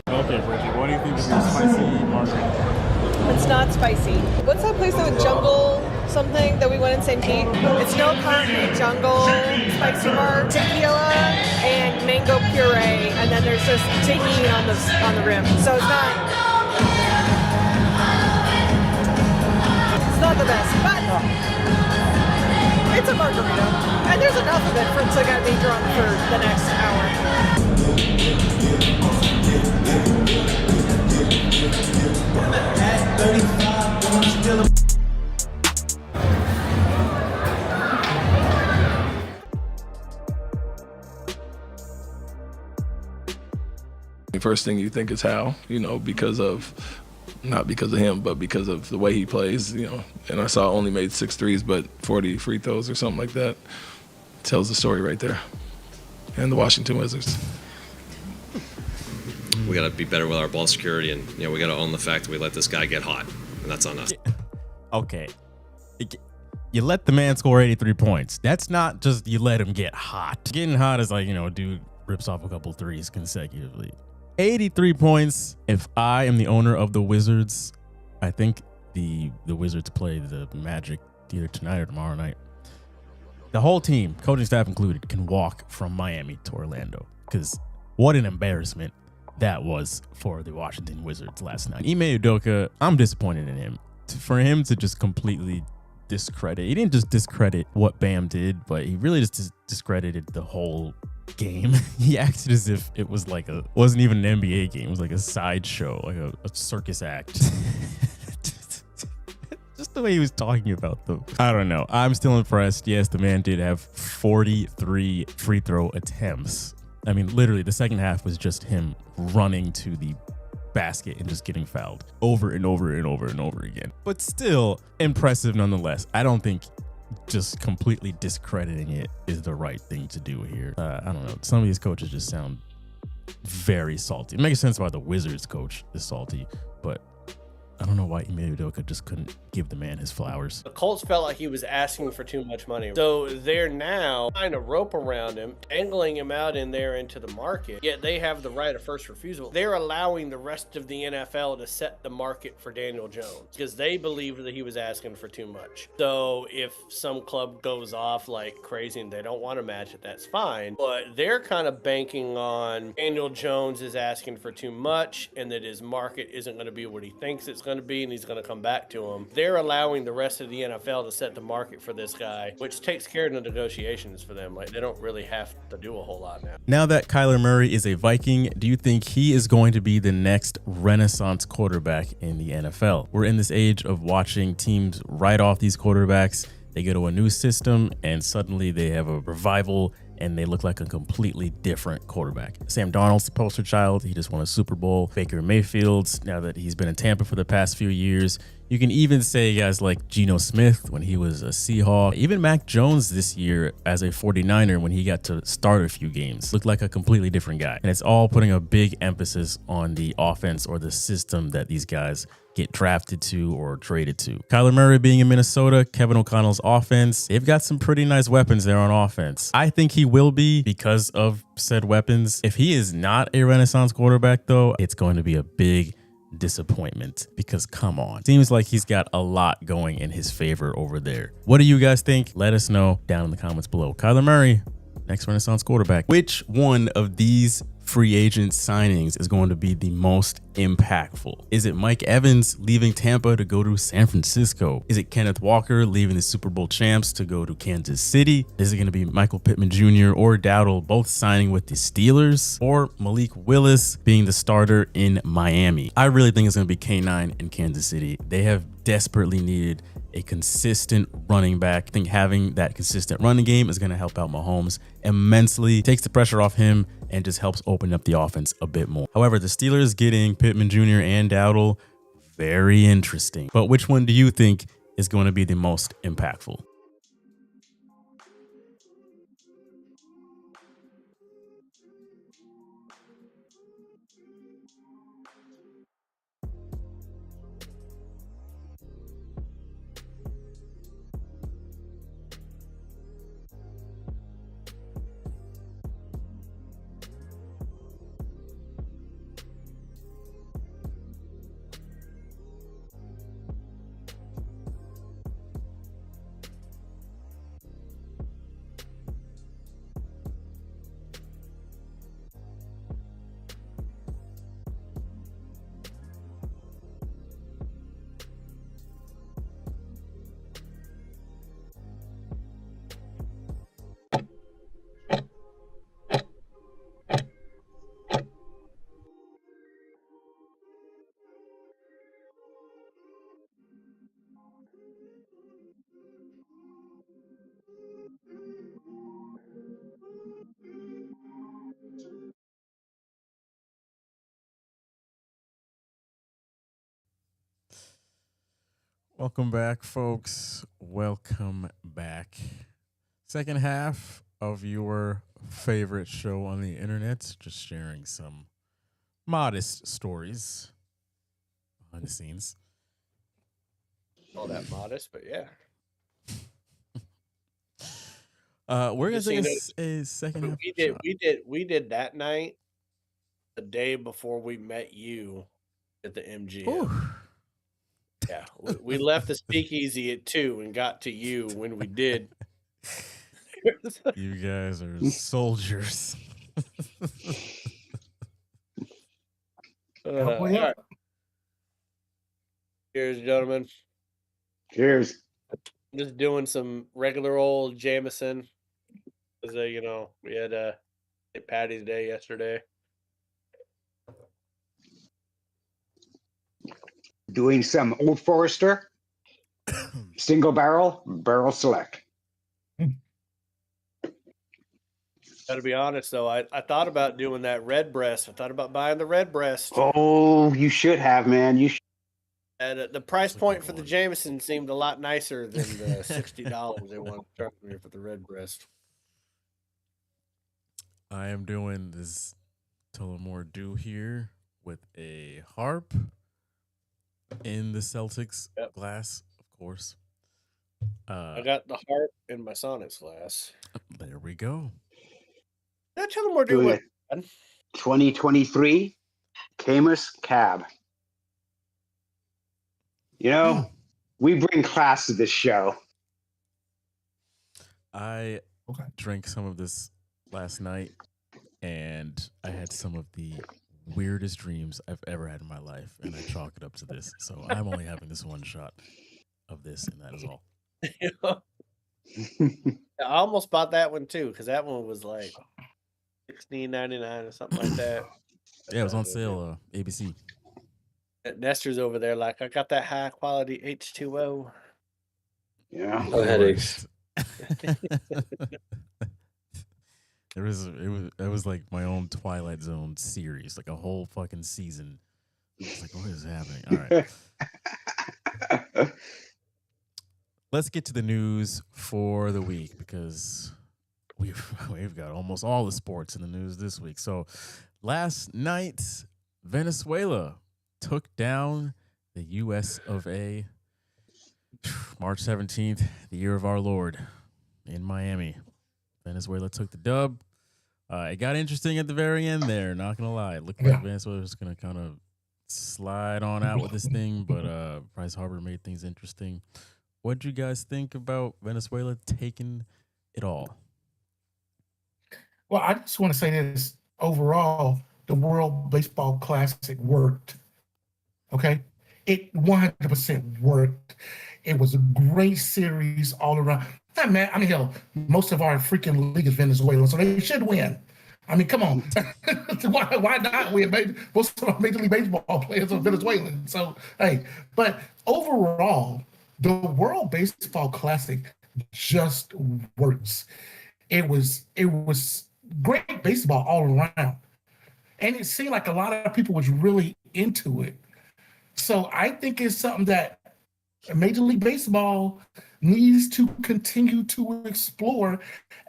Okay, Bridget, what do you think of your spicy margarita? It's not spicy. What's that place that with jungle something that we went in St. Pete? It's no carne, jungle, spicy marg, tequila, and mango puree, and then there's just tahini on the rim. So it's not the best, but it's a margarita, and there's enough of it to get me drunk for the next hour. The first thing you think is how, because of not because of him, but because of the way he plays, you know. And I saw only made 6 threes, but 40 free throws or something like that. Tells the story right there. And the Washington Wizards. We got to be better with our ball security, and you know, we got to own the fact that we let this guy get hot, and that's on us. Okay. You let the man score 83 points. That's not just you let him get hot. Getting hot is like, you know, a dude rips off a couple threes consecutively. 83 points. If I am the owner of the Wizards, I think the Wizards play the Magic either tonight or tomorrow night. The whole team, coaching staff included, can walk from Miami to Orlando, because what an embarrassment that was for the Washington Wizards last night. Ime Udoka, I'm disappointed in him. For him to just completely discredit, he didn't just discredit what Bam did, but he really just discredited the whole game. He acted as if it was like wasn't even an NBA game. It was like a sideshow, like a circus act. Just the way he was talking about them. I don't know. I'm still impressed. Yes, the man did have 43 free throw attempts. I mean, literally, the second half was just him running to the basket and just getting fouled over and over and over and over again. But still impressive nonetheless. I don't think just completely discrediting it is the right thing to do here. I don't know. Some of these coaches just sound very salty. It makes sense why the Wizards coach is salty, but I don't know why Ime Udoka just couldn't give the man his flowers. The Colts felt like he was asking for too much money. So they're now tying a rope around him, angling him out in there into the market, yet they have the right of first refusal. They're allowing the rest of the NFL to set the market for Daniel Jones because they believed that he was asking for too much. So if some club goes off like crazy and they don't want to match it, that's fine. But they're kind of banking on Daniel Jones is asking for too much and that his market isn't going to be what he thinks it's going to be, and he's going to come back to him. They're allowing the rest of the NFL to set the market for this guy, which takes care of the negotiations for them. Like, they don't really have to do a whole lot now. Now that Kyler Murray is a Viking, do you think he is going to be the next renaissance quarterback in the NFL? We're in this age of watching teams write off these quarterbacks. They go to a new system and suddenly they have a revival and they look like a completely different quarterback. Sam Darnold's the poster child. He just won a Super Bowl. Baker Mayfield, now that he's been in Tampa for the past few years. You can even say guys like Geno Smith when he was a Seahawk. Even Mac Jones this year as a 49er when he got to start a few games looked like a completely different guy. And it's all putting a big emphasis on the offense or the system that these guys get drafted to or traded to. Kyler Murray being in Minnesota, Kevin O'Connell's offense, they've got some pretty nice weapons there on offense. I think he will be because of said weapons. If he is not a renaissance quarterback though, it's going to be a big disappointment because come on, seems like he's got a lot going in his favor over there. What do you guys think? Let us know down in the comments below. Kyler Murray, next renaissance quarterback. Which one of these free agent signings is going to be the most impactful? Is it Mike Evans leaving Tampa to go to San Francisco? Is it Kenneth Walker leaving the Super Bowl champs to go to Kansas City? Is it going to be Michael Pittman Jr. or Dowdle both signing with the Steelers? Or Malik Willis being the starter in Miami? I really think it's going to be K9 in Kansas City. They have desperately needed a consistent running back. I think having that consistent running game is going to help out Mahomes immensely, takes the pressure off him and just helps open up the offense a bit more. However, the Steelers getting Pittman Jr. and Dowdle, very interesting. But which one do you think is going to be the most impactful? Welcome back, folks. Welcome back. Second half of your favorite show on the internet, just sharing some modest stories behind the scenes. All that modest, but yeah. We're gonna Just take so you know, a second half. we did that night the day before we met you at the MGM. Yeah, we left the speakeasy at 2 and got to you when we did. You guys are soldiers. All right. Cheers, gentlemen. Cheers. Just doing some regular old Jameson. Because, we had St. Patty's Day yesterday. Doing some Old Forester, single barrel select. Gotta be honest, though, I thought about doing that red breast. I thought about buying the red breast. Oh, you should have, man. You should. And the price point for the Jameson seemed a lot nicer than the $60 they wanted to charge me for the red breast. I am doing this Tullamore Dew here with a harp in the Celtics glass, of course. I got the heart in my Sonics glass. There we go. That Tullamore Dew Doing was it. 2023 Camus Cab. You know, we bring class to this show. I drank some of this last night, and I had some of the weirdest dreams I've ever had in my life, and I chalk it up to this. So I'm only having this one shot of this, and that is all. I almost bought that one too, because that one was like $16.99 or something like that. Yeah, it was on sale, ABC. Nestor's over there like, I got that high quality H2O. Yeah. No headaches. It was like my own Twilight Zone series, like a whole fucking season. It's like, what is happening? All right. Let's get to the news for the week, because we've got almost all the sports in the news this week. So last night, Venezuela took down the US of A. March 17th, the year of our Lord, in Miami. Venezuela took the dub. It got interesting at the very end there, not going to lie. It looked like Venezuela was going to kind of slide on out with this thing, but Bryce Harper made things interesting. What did you guys think about Venezuela taking it all? Well, I just want to say this. Overall, the World Baseball Classic worked. Okay? It 100% worked. It was a great series all around. Man, I mean, hell, most of our freaking league is Venezuelan, so they should win. I mean, come on. Why not win? Most of our Major League Baseball players are Venezuelan. So, hey, but overall, the World Baseball Classic just works. It was great baseball all around. And it seemed like a lot of people was really into it. So I think it's something that Major League Baseball needs to continue to explore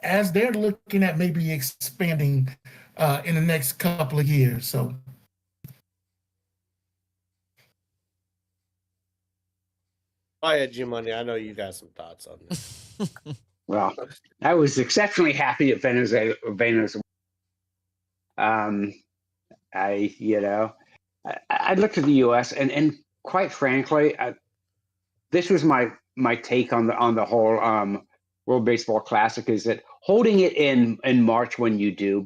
as they're looking at maybe expanding in the next couple of years. So, yeah, G-Money, I know you got some thoughts on this. Well, I was exceptionally happy at Venezuela. I looked at the U.S. and quite frankly, this was my take on the whole World Baseball Classic, is that holding it in March when you do,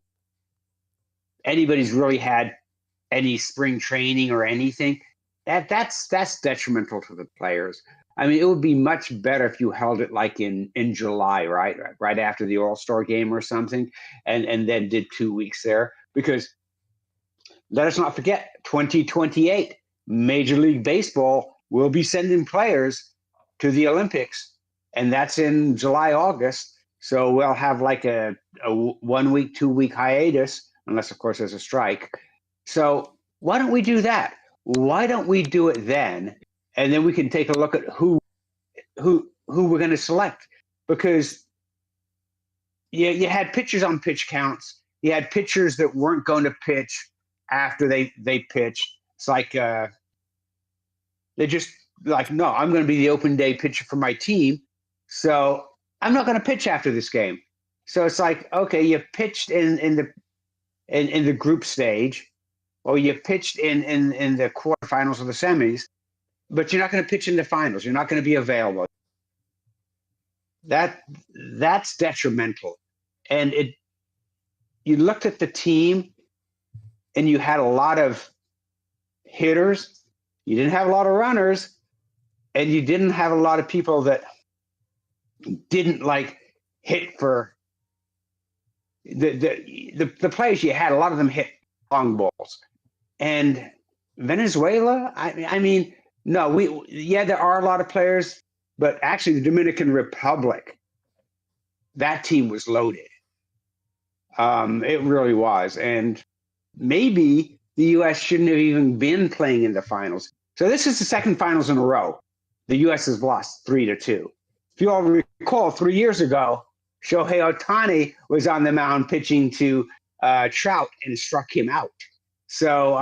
anybody's really had any spring training or anything, that's detrimental to the players. I mean, it would be much better if you held it like in July, right after the All-Star game or something, and then did 2 weeks there. Because let us not forget, 2028, Major League Baseball will be sending players to the Olympics, and that's in July, August. So we'll have like a 1 week, 2 week hiatus, unless, of course, there's a strike. So why don't we do that? Why don't we do it then? and then we can take a look at who we're going to select, because you had pitchers on pitch counts. You had pitchers that weren't going to pitch after they pitched. It's like they just like, no, I'm going to be the open day pitcher for my team, so I'm not going to pitch after this game. So it's like, okay, you pitched in the group stage, or you pitched in the quarterfinals or the semis, but you're not going to pitch in the finals. You're not going to be available. That's detrimental. And you looked at the team, and you had a lot of hitters. You didn't have a lot of runners, and you didn't have a lot of people that didn't like hit for the players you had. A lot of them hit long balls. And Venezuela, I mean, no, there are a lot of players, but actually the Dominican Republic, that team was loaded. It really was. And maybe the U.S. shouldn't have even been playing in the finals. So this is the second finals in a row the U.S. has lost 3-2. If you all recall, 3 years ago, Shohei Ohtani was on the mound pitching to Trout and struck him out. So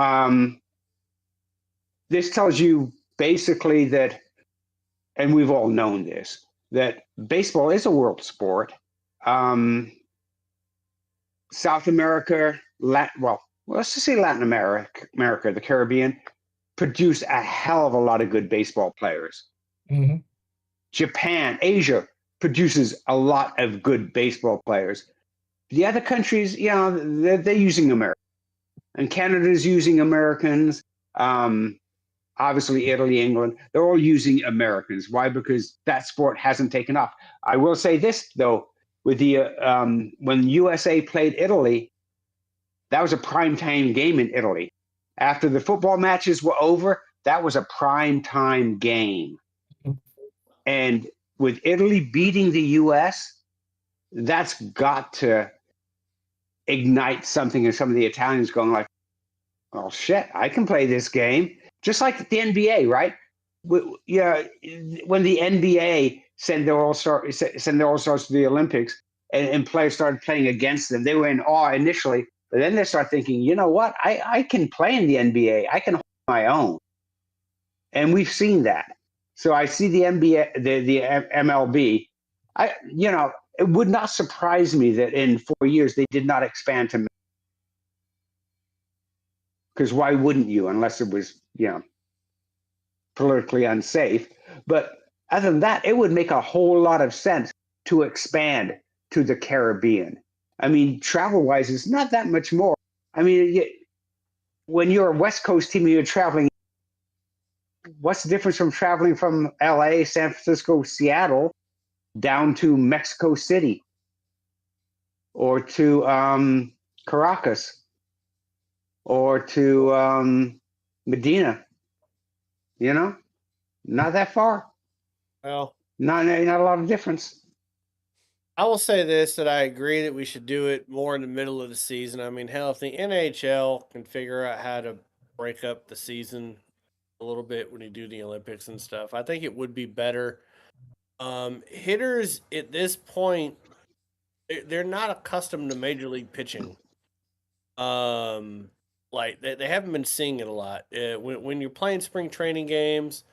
this tells you basically that, and we've all known this, that baseball is a world sport. South America, let's just say Latin America, the Caribbean, produce a hell of a lot of good baseball players. Mm-hmm. Japan, Asia produces a lot of good baseball players. The other countries, they're using America. And Canada's using Americans. Obviously, Italy, England, they're all using Americans. Why? Because that sport hasn't taken off. I will say this, though, with the when USA played Italy, that was a primetime game in Italy. After the football matches were over, that was a primetime game. And with Italy beating the U.S., that's got to ignite something in some of the Italians going like, oh, shit, I can play this game. Just like the NBA, right? When the NBA send their all-stars to the Olympics and players started playing against them, they were in awe initially, but then they start thinking, you know what? I can play in the NBA. I can hold my own. And we've seen that. So I see the NBA, the MLB. It would not surprise me that in 4 years they did not expand to, because why wouldn't you, unless it was, politically unsafe. But other than that, it would make a whole lot of sense to expand to the Caribbean. I mean, travel-wise, it's not that much more. I mean, when you're a West Coast team and you're traveling, what's the difference from traveling from LA, San Francisco, Seattle, down to Mexico City or to Caracas or to Medina? Not that far. Well, not a lot of difference. I will say this, that I agree that we should do it more in the middle of the season. I mean, hell, if the NHL can figure out how to break up the season a little bit when you do the Olympics and stuff, I think it would be better. Hitters at this point, they're not accustomed to major league pitching. Like they haven't been seeing it a lot. When you're playing spring training games,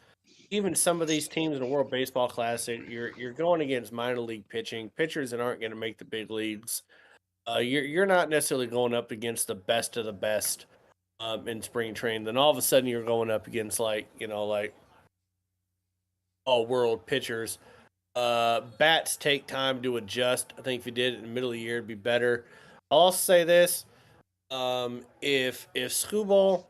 even some of these teams in the World Baseball Classic, you're going against minor league pitching, pitchers that aren't going to make the big leagues. You're not necessarily going up against the best of the best in spring training. Then all of a sudden you're going up against all world pitchers. Bats take time to adjust. I think if you did it in the middle of the year, it'd be better. I'll also say this: if Skubal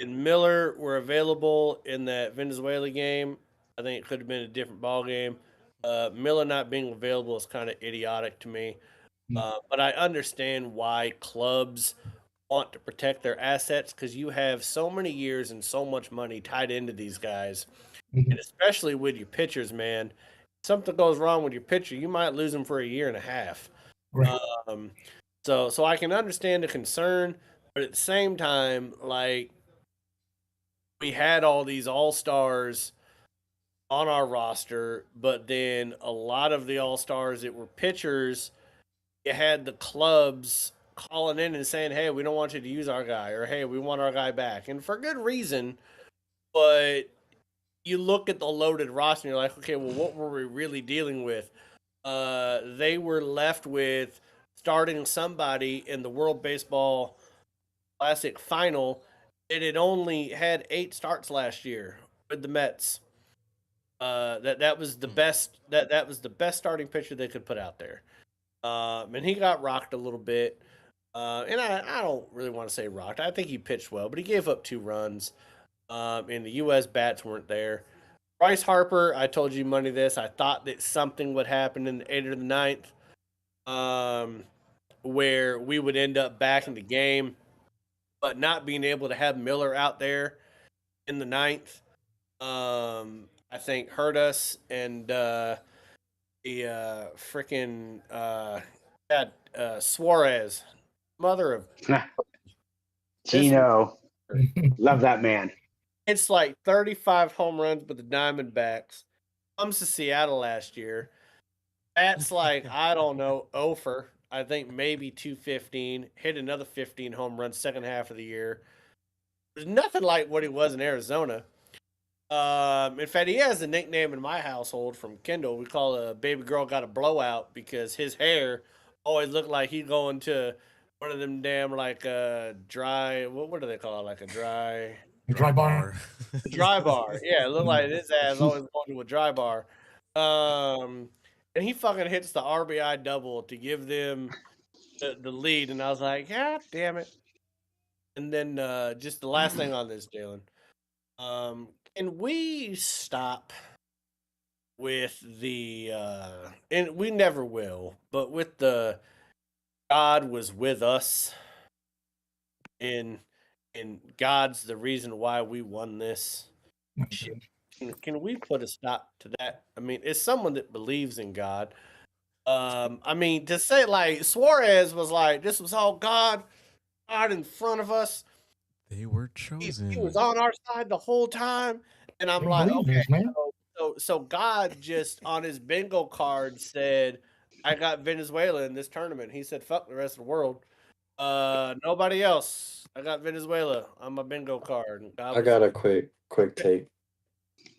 and Miller were available in that Venezuela game, I think it could have been a different ball game. Miller not being available is kind of idiotic to me. But I understand why clubs want to protect their assets, because you have so many years and so much money tied into these guys. And especially with your pitchers, man. If something goes wrong with your pitcher, you might lose him for a year and a half. Right. So I can understand the concern, but at the same time, like, we had all these all-stars on our roster, but then a lot of the all stars that were pitchers, you had the clubs calling in and saying, "Hey, we don't want you to use our guy," or "Hey, we want our guy back," and for good reason. But you look at the loaded roster and you're like, okay, well, what were we really dealing with? They were left with starting somebody in the World Baseball Classic final. It had only had 8 starts last year with the Mets. That was the best that was the best starting pitcher they could put out there. And he got rocked a little bit. And I don't really want to say rocked. I think he pitched well, but he gave up 2 runs. And the U.S. bats weren't there. Bryce Harper, I told you money this. I thought that something would happen in the 8th or the 9th, where we would end up back in the game, but not being able to have Miller out there in the 9th, I think hurt us. And the freaking Suarez, mother of Gino, love that man. It's like 35 home runs with the Diamondbacks. Comes to Seattle last year. That's like, I don't know, over. I think maybe 215. Hit another 15 home runs second half of the year. There's nothing like what he was in Arizona. In fact, he has a nickname in my household from Kendall. We call a baby girl got a blowout because his hair always looked like he'd go into one of them damn like dry, what do they call it? Like a dry... Dry bar. Dry bar. Yeah, it looked like his ass always going to a dry bar. And he fucking hits the RBI double to give them the lead. And I was like, yeah, damn it. And then just the last thing on this, Jalen. Can we stop with the and we never will, but with the God was with us and God's the reason why we won this. Can we put a stop to that? I mean, it's someone that believes in God. I mean, to say like Suarez was like, this was all God in front of us. They were chosen. He was on our side the whole time. And I'm like, okay, so God just on his bingo card said, I got Venezuela in this tournament. He said, fuck the rest of the world. Nobody else. I got Venezuela on my bingo card. I got a quick take.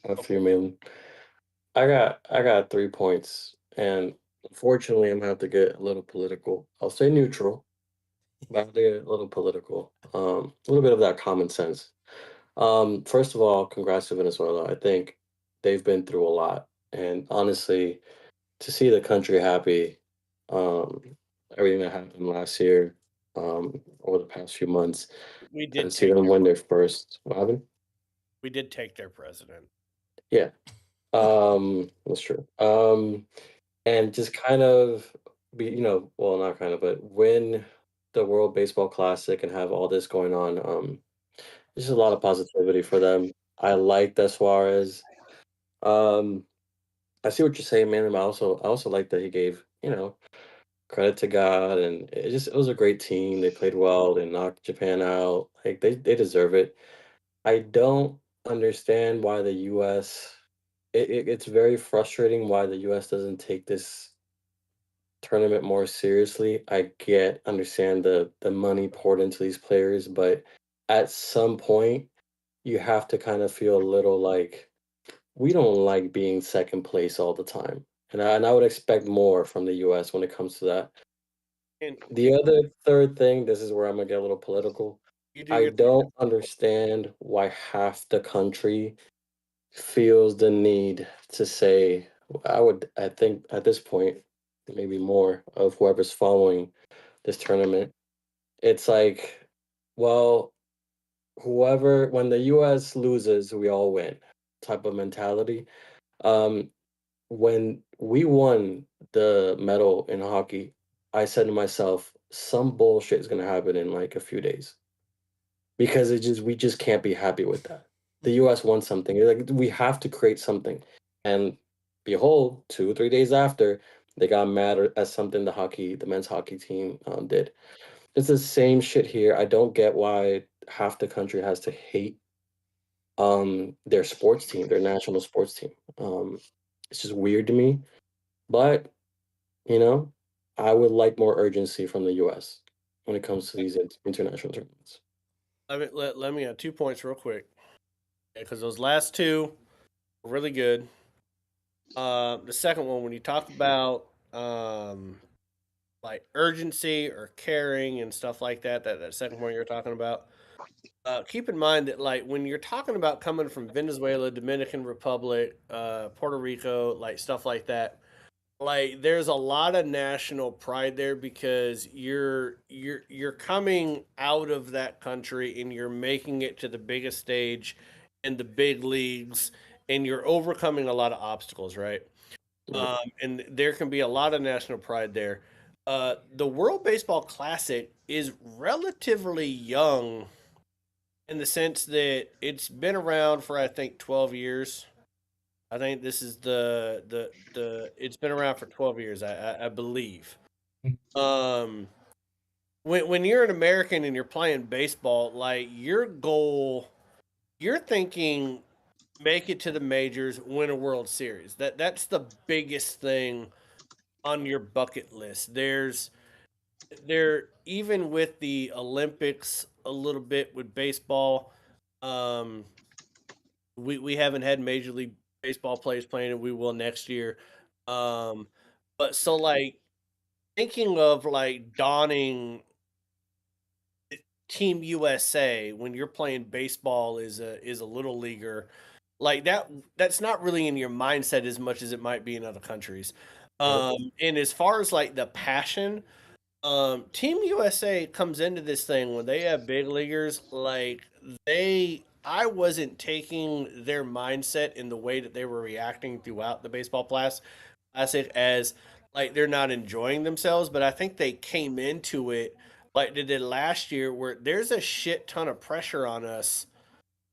A few million. I got 3 points, and unfortunately, I'm gonna have to get a little political. I'll say neutral, but I have to get a little political. A little bit of that common sense. First of all, congrats to Venezuela. I think they've been through a lot, and honestly, to see the country happy, everything that happened last year, over the past few months, We did and see take them their win their first. What happened? We did take their president. Yeah. That's true. And just kind of be, well, not kind of, but win the World Baseball Classic and have all this going on. There's just a lot of positivity for them. I like that Suarez. I see what you're saying, man. And I also like that he gave, credit to God, and it was a great team. They played well. They knocked Japan out. Like they deserve it. I don't understand why the U.S. It's very frustrating why the U.S. doesn't take this tournament more seriously. I understand the money poured into these players, but at some point you have to kind of feel a little like we don't like being second place all the time. And I would expect more from the U.S. when it comes to that. And The other third thing, this is where I'm gonna get a little political. you do I your don't understand why half the country feels the need to say, I think at this point, maybe more of whoever's following this tournament, it's like, well, when the US loses, we all win type of mentality. Um, when we won the medal in hockey, I said to myself, some bullshit is gonna happen in like a few days. Because we just can't be happy with that. The US won something. Like we have to create something. And behold, 2 or 3 days after, they got mad at something the men's hockey team did. It's the same shit here. I don't get why half the country has to hate their sports team, their national sports team. It's just weird to me, but you know, I would like more urgency from the U.S. when it comes to these international tournaments. Let me add 2 points real quick, because those last two were really good. The second one, when you talk about like urgency or caring and stuff like that, that second point you're talking about, keep in mind that like when you're talking about coming from Venezuela, Dominican Republic, Puerto Rico, like stuff like that, like there's a lot of national pride there because you're coming out of that country and you're making it to the biggest stage in the big leagues, and you're overcoming a lot of obstacles, right? And there can be a lot of national pride there. The World Baseball Classic is relatively young in the sense that it's been around for I think 12 years. I think this is the it's been around for 12 years, I believe. When you're an American and you're playing baseball, like your goal, you're thinking make it to the majors, win a World Series. That's the biggest thing on your bucket list. Even with the Olympics a little bit with baseball, we haven't had Major League Baseball players playing it. We will next year. But so like thinking of like donning Team USA when you're playing baseball is a little leaguer, like that's not really in your mindset as much as it might be in other countries. And as far as like the passion, Team USA comes into this thing when they have big leaguers, like I wasn't taking their mindset in the way that they were reacting throughout the baseball classic as like they're not enjoying themselves, but I think they came into it like they did last year, where there's a shit ton of pressure on us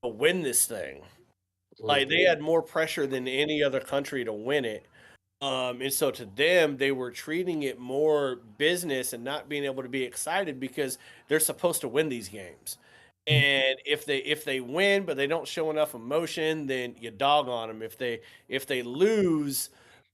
to win this thing. Like they had more pressure than any other country to win it. And so to them, they were treating it more business and not being able to be excited because they're supposed to win these games. And if they win but they don't show enough emotion, then you dog on them. If they lose,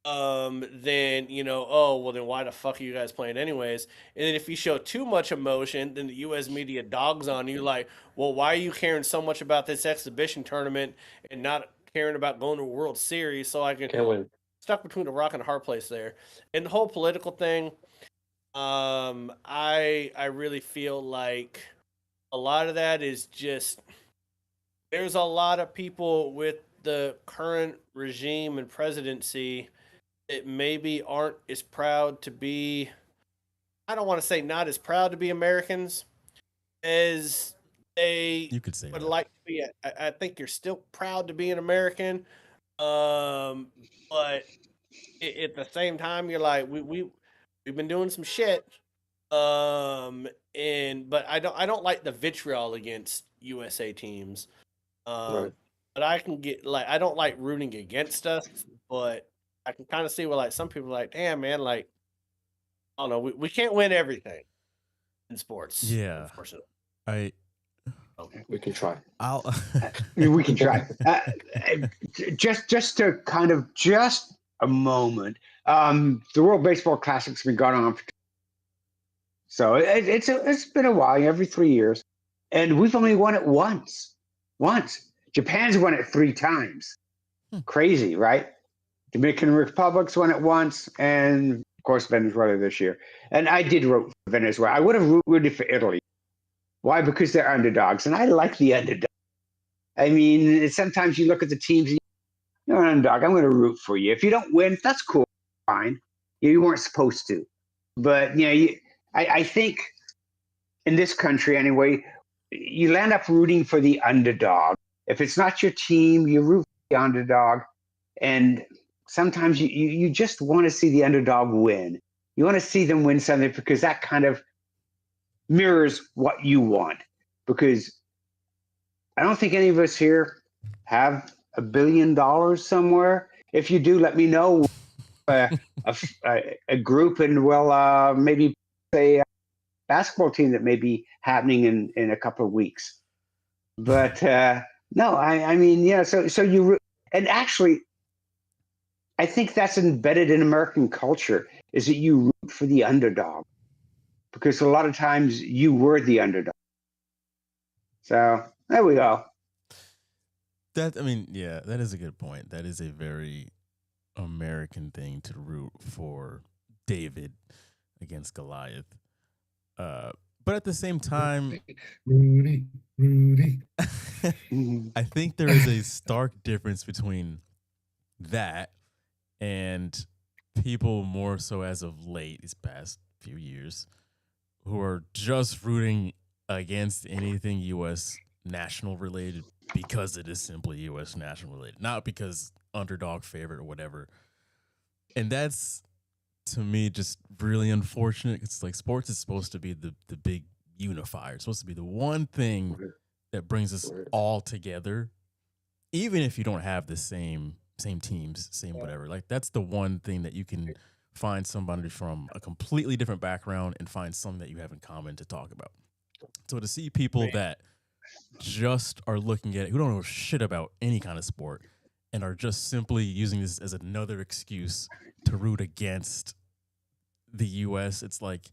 then oh well, then why the fuck are you guys playing anyways? And then if you show too much emotion, then the U.S. media dogs on you, like, well, why are you caring so much about this exhibition tournament and not caring about going to a World Series? So I can win. Stuck between a rock and a hard place there. And the whole political thing, I really feel like a lot of that is just there's a lot of people with the current regime and presidency that maybe aren't as proud to be, I don't want to say not as proud to be Americans as they You could say would that. like to be. I think you're still proud to be an American. But at the same time, you're like, we've been doing some shit. But I don't like the vitriol against USA teams. Right. But I can get like, I don't like rooting against us, but I can kind of see where like some people are like, damn man, like I don't know, we can't win everything in sports. Yeah. Unfortunately. We can try. We can try. Just to kind of just a moment. The World Baseball Classic's been going on for so it's been a while, every 3 years, and we've only won it once. Japan's won it 3 times. Crazy, right? Dominican Republic's won it once, and of course Venezuela this year. And I did root for Venezuela. I would have rooted for Italy. Why? Because they're underdogs, and I like the underdog. I mean, sometimes you look at the teams, you're an underdog. I'm going to root for you. If you don't win, that's cool, fine. You weren't supposed to, but I think in this country anyway, you land up rooting for the underdog. If it's not your team, you root for the underdog, and sometimes you just want to see the underdog win. You want to see them win something because that kind of mirrors what you want, because I don't think any of us here have $1 billion somewhere. If you do, let me know. A group, and we'll maybe say a basketball team that may be happening in a couple of weeks. But No, I mean, yeah. So and actually, I think that's embedded in American culture is that you root for the underdog because a lot of times you were the underdog. So there we go. That is a good point. That is a very American thing to root for David against Goliath. But at the same time, Rudy. I think there is a stark difference between that and people more so as of late, these past few years, who are just rooting against anything U.S. national related because it is simply U.S. national related, not because underdog favorite or whatever. And that's, to me, just really unfortunate. It's like sports is supposed to be the big unifier. It's supposed to be the one thing that brings us all together, even if you don't have the same teams, same whatever. Like that's the one thing that you can find somebody from a completely different background and find something that you have in common to talk about. So to see people that just are looking at it, who don't know shit about any kind of sport and are just simply using this as another excuse to root against the U.S., it's like,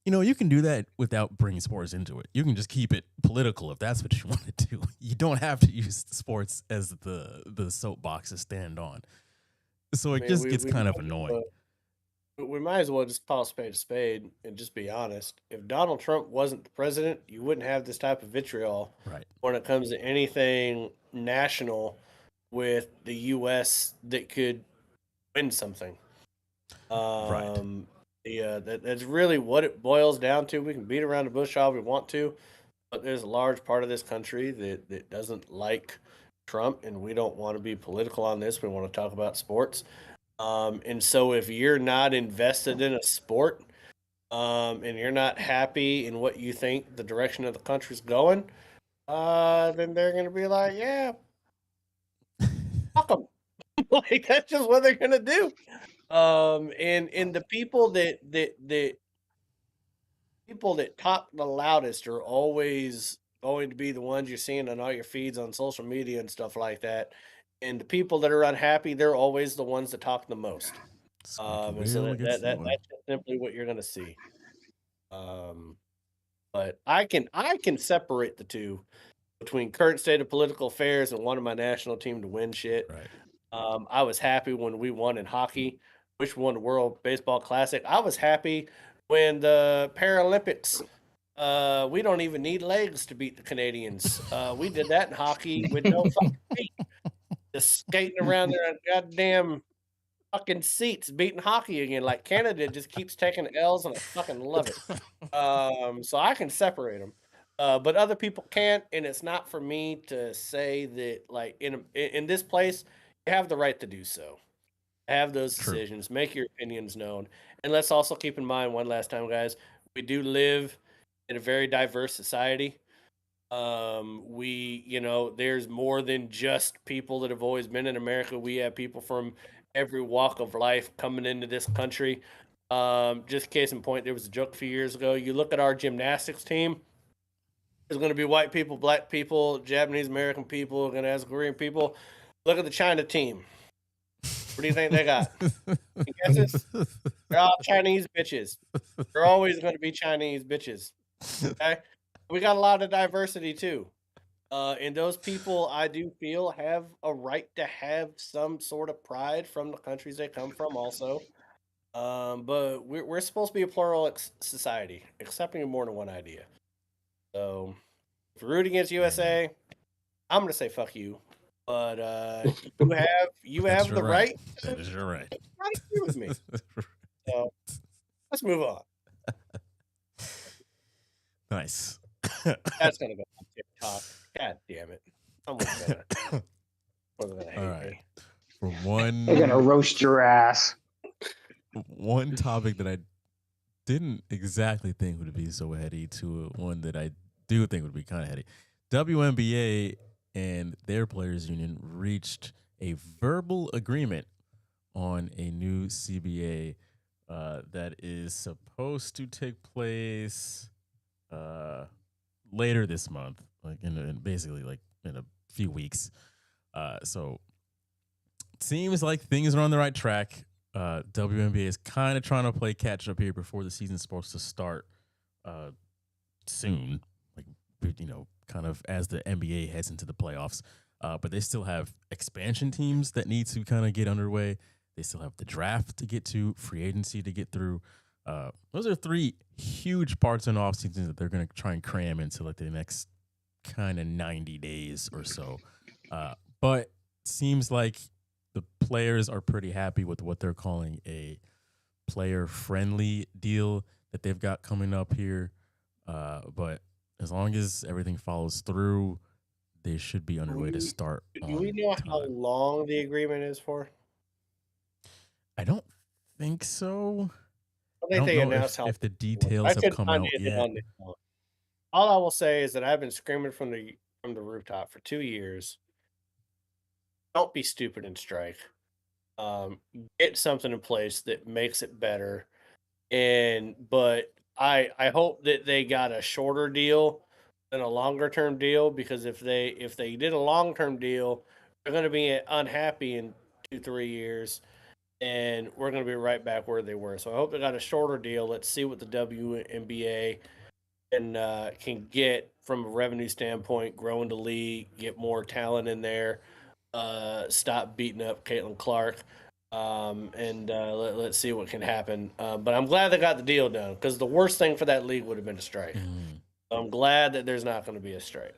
you can do that without bringing sports into it. You can just keep it political if that's what you want to do. You don't have to use sports as the soapbox to stand on. So it just gets kind of annoying. We might as well just call a spade and just be honest. If Donald Trump wasn't the president, you wouldn't have this type of vitriol when it comes to anything national with the U.S. that could win something. Yeah, that's really what it boils down to. We can beat around the bush all we want to, but there's a large part of this country that doesn't like Trump, and we don't want to be political on this. We want to talk about sports. And so if you're not invested in a sport and you're not happy in what you think the direction of the country's going, then they're going to be like, yeah, fuck them. Like, that's just what they're going to do. And the people that talk the loudest are always going to be the ones you're seeing on all your feeds on social media and stuff like that. And the people that are unhappy, they're always the ones that talk the most. And so that's just simply what you're going to see. But I can separate the two between current state of political affairs and wanting my national team to win shit. I was happy when we won in hockey, which won the World Baseball Classic. I was happy when the Paralympics, we don't even need legs to beat the Canadians. We did that in hockey with no fucking feet. Just skating around there on goddamn fucking seats, beating hockey again. Like Canada just keeps taking L's, and I fucking love it. So I can separate them, but other people can't, and it's not for me to say that. Like in this place, you have the right to do so. Have those decisions, make your opinions known, and let's also keep in mind one last time, guys. We do live in a very diverse society. There's more than just people that have always been in America. We have people from every walk of life coming into this country. Just case in point, there was a joke a few years ago. You look at our gymnastics team, there's going to be white people, black people, Japanese American people, going to have Korean people. Look at the China team. What do you think they got? You guesses? They're all Chinese bitches. They're always going to be Chinese bitches. Okay? We got a lot of diversity too. And those people, I do feel, have a right to have some sort of pride from the countries they come from also. But we're supposed to be a plural society, accepting more than one idea. So if you're rooting against USA, I'm going to say fuck you. But you have the right. That is your right. Not agree with me. So let's move on. Nice. That's gonna go on TikTok. God damn it! Someone's gonna hate All right. me. For one, They're gonna roast your ass. One topic that I didn't exactly think would be so heady to one that I do think would be kind of heady. WNBA and their players union reached a verbal agreement on a new CBA that is supposed to take place later this month, like basically like in a few weeks. So it seems like things are on the right track. WNBA is kind of trying to play catch up here before the season's supposed to start soon, like, kind of as the NBA heads into the playoffs. But they still have expansion teams that need to kind of get underway. They still have the draft to get to, free agency to get through. Those are three huge parts in the offseason that they're going to try and cram into like the next kind of 90 days or so. But seems like the players are pretty happy with what they're calling a player-friendly deal that they've got coming up here. But as long as everything follows through, they should be underway to start. Do we know how long the agreement is for? I don't think so. I think they announced if the details have come out yet. All I will say is that I've been screaming from the rooftop for 2 years. Don't be stupid and strike. Get something in place that makes it better. But I hope that they got a shorter deal than a longer term deal, because if they did a long term deal, they're going to be unhappy in 2-3 years, and we're going to be right back where they were. So I hope they got a shorter deal. Let's see what the WNBA can get from a revenue standpoint, growing the league, get more talent in there, stop beating up Caitlin Clark, and let's see what can happen. But I'm glad they got the deal done, because the worst thing for that league would have been a strike. I'm glad that there's not going to be a strike.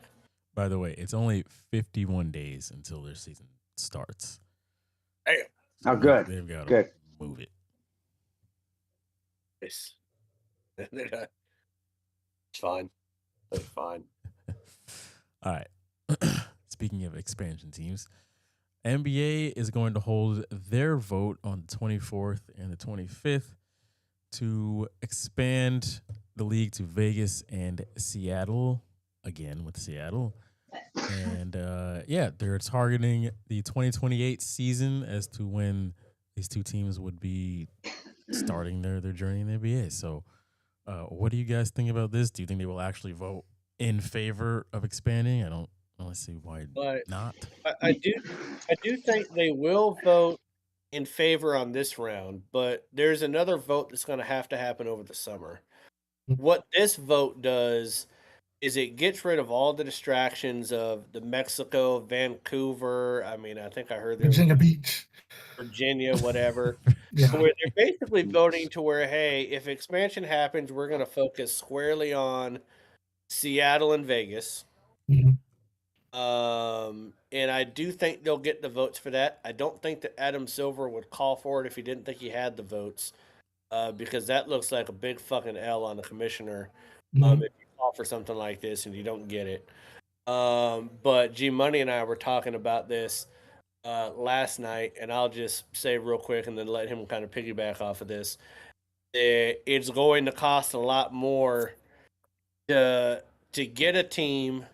By the way, it's only 51 days until their season starts. Damn. Oh, good. They've got to Good. move it. It's fine. It's fine. All right. Speaking of expansion teams, NBA is going to hold their vote on the 24th and the 25th to expand the league to Vegas and Seattle, again with Seattle. And they're targeting the 2028 season as to when these two teams would be starting their journey in the NBA. So what do you guys think about this? Do you think they will actually vote in favor of expanding? I don't really see why not. I do think they will vote in favor on this round, but there's another vote that's going to happen over the summer. What this vote does is it gets rid of all the distractions of the Mexico, Vancouver. I mean, I think I heard there Virginia Beach, Virginia, whatever. Yeah. So where they're basically voting to where, hey, if expansion happens, we're going to focus squarely on Seattle and Vegas. And I do think they'll get the votes for that. I don't think that Adam Silver would call for it if he didn't think he had the votes, because that looks like a big fucking L on the commissioner. If you call for something like this and you don't get it. But G Money and I were talking about this last night, and I'll just say real quick and then let him kind of piggyback off of this. It's going to cost a lot more to get a team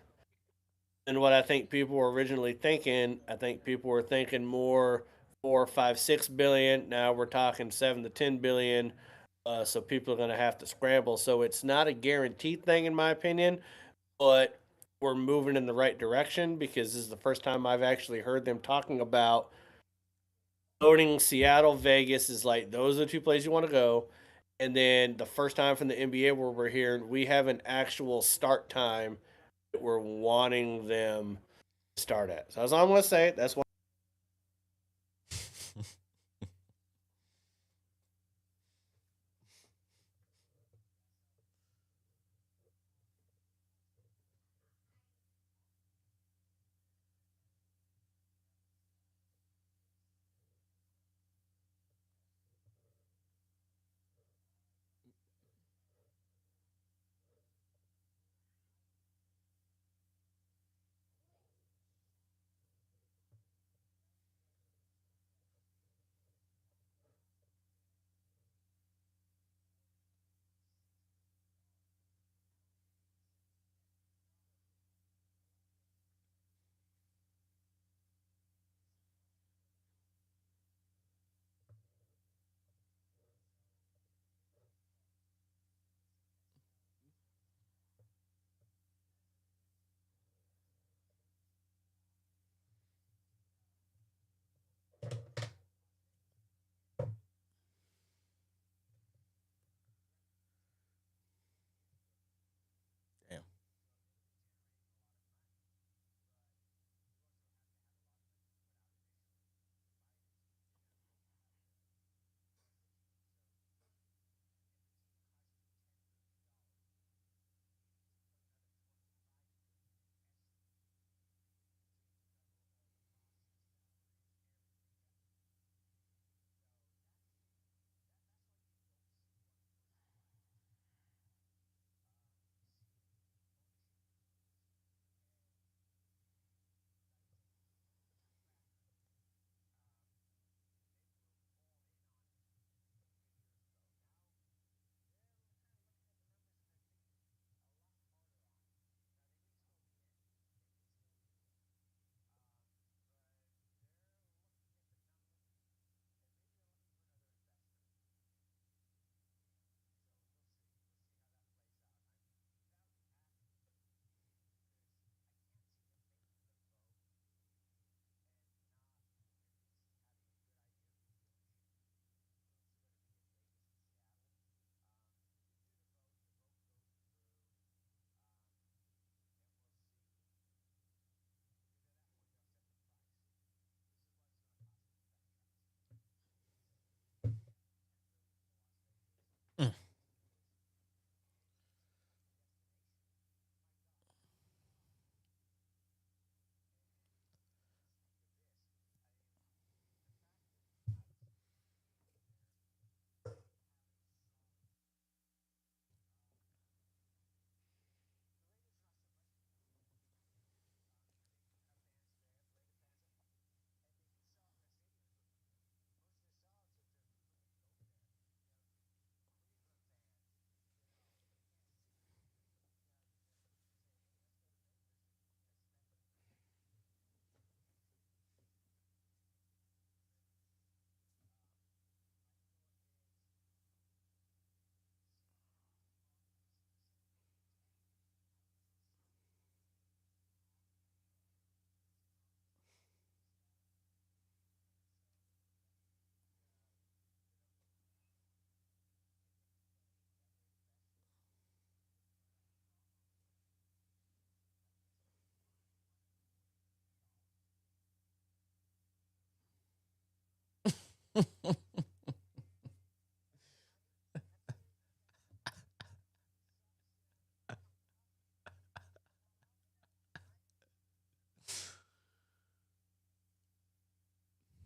than what I think people were originally thinking. I think people were thinking more 4, 5, 6 billion. Now we're talking 7 to 10 billion. So people are going to have to scramble. So it's not a guaranteed thing, in my opinion, but we're moving in the right direction, because this is the first time I've actually heard them talking about voting Seattle, Vegas is like, those are the two places you want to go. And then the first time from the NBA where we're hearing we have an actual start time that we're wanting them to start at. So that's all I'm going to say. That's why.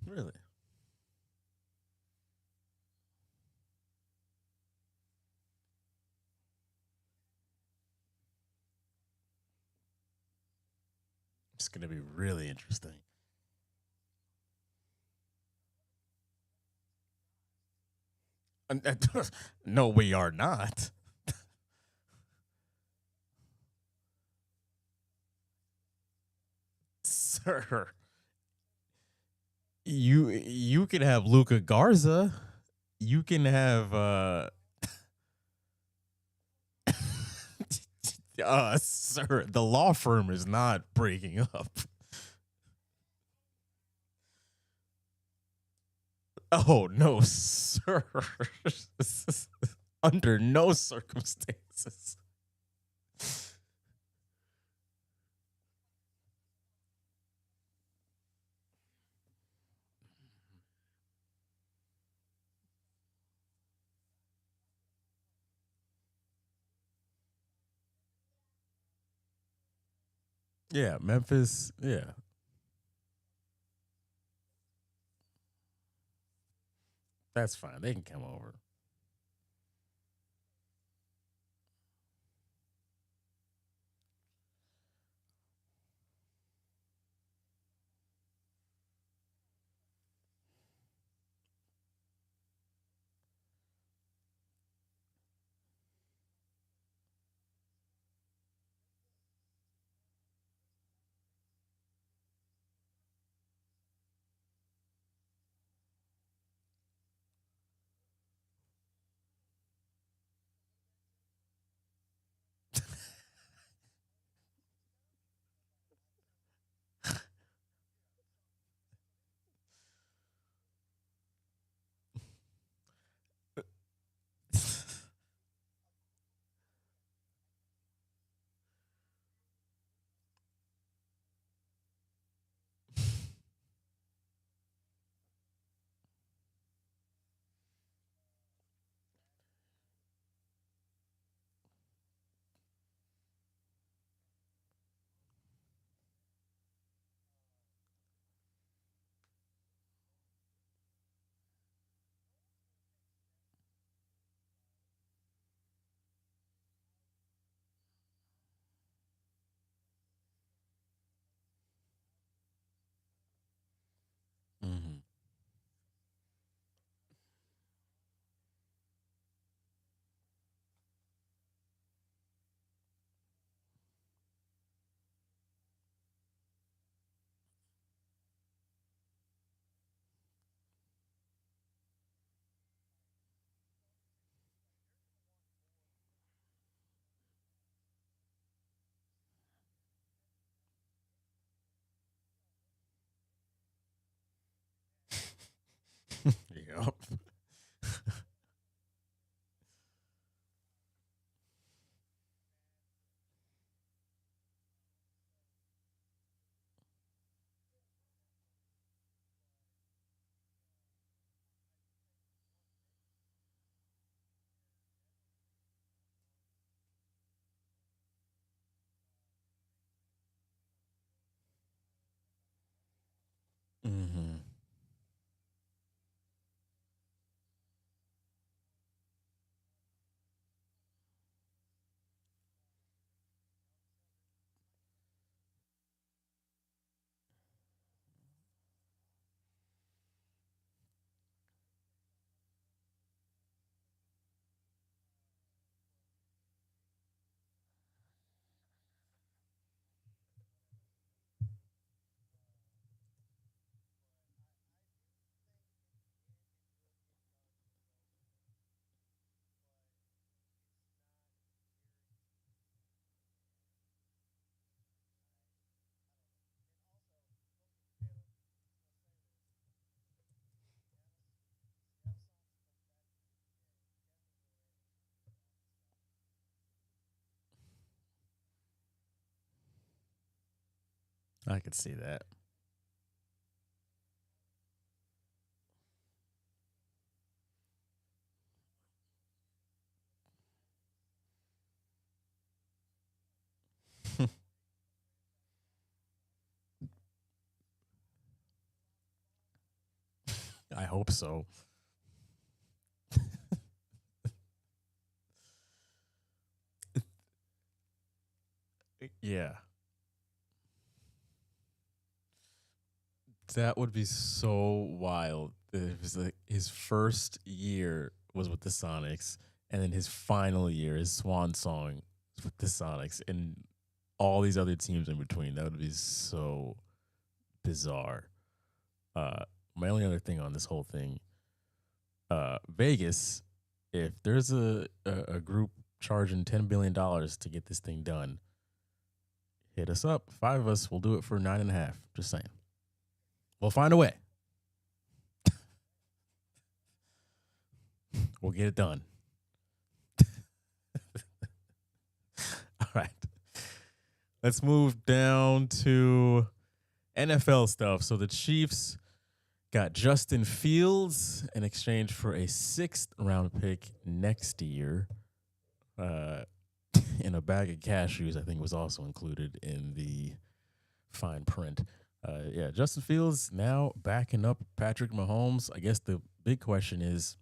Really? It's going to be really interesting. No, we are not. Sir, you can have Luca Garza. You can have sir, the law firm is not breaking up. Oh no, sir. Under no circumstances. Yeah, Memphis. Yeah. That's fine. They can come over. Mm-hmm. Yep. Mm-hmm. I could see that. I hope so. Yeah. That would be so wild. It was like his first year was with the Sonics, and then his final year, his swan song, was with the Sonics, and all these other teams in between. That would be so bizarre. My only other thing on this whole thing, Vegas, if there's a group charging $10 billion to get this thing done, hit us up. 5 of us will do it for 9.5. Just saying. We'll find a way. We'll get it done. All right. Let's move down to NFL stuff. So the Chiefs got Justin Fields in exchange for a 6th round pick next year. In a bag of cashews, I think was also included in the fine print. Yeah, Justin Fields now backing up Patrick Mahomes. I guess the big question is,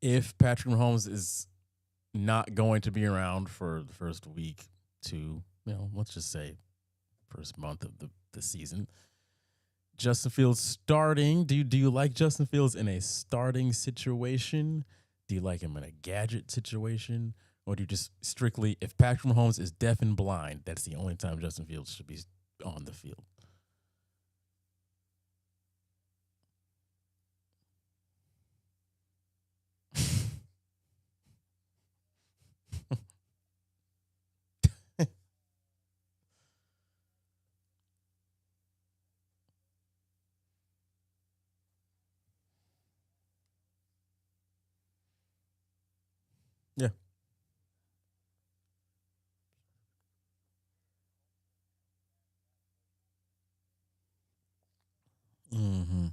if Patrick Mahomes is not going to be around for the first week to, let's just say first month of the season, Justin Fields starting, do you like Justin Fields in a starting situation? Do you like him in a gadget situation? Or do you just strictly, if Patrick Mahomes is deaf and blind, that's the only time Justin Fields should be on the field? Yeah. Mm-hmm.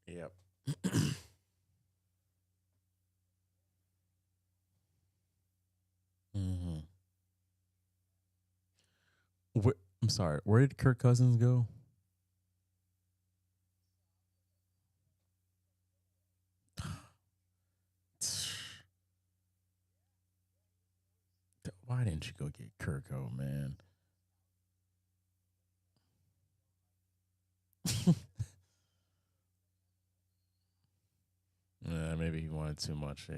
Yep. Mm-hmm. I'm sorry. Where did Kirk Cousins go? Why didn't you go get Kirko, man? Maybe he wanted too much. Yeah.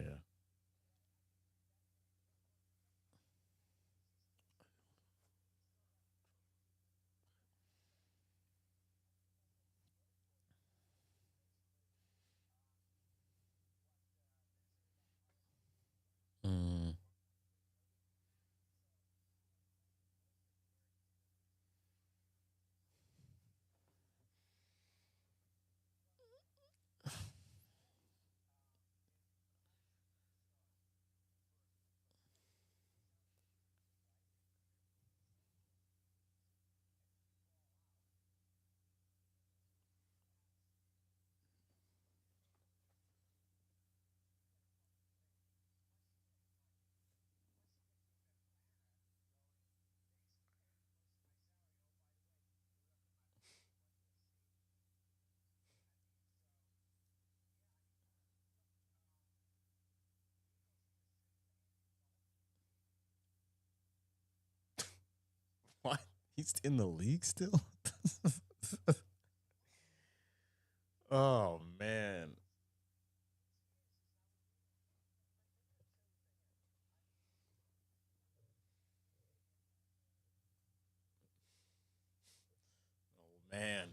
Mm. What? He's in the league still? Oh, man. Oh, man.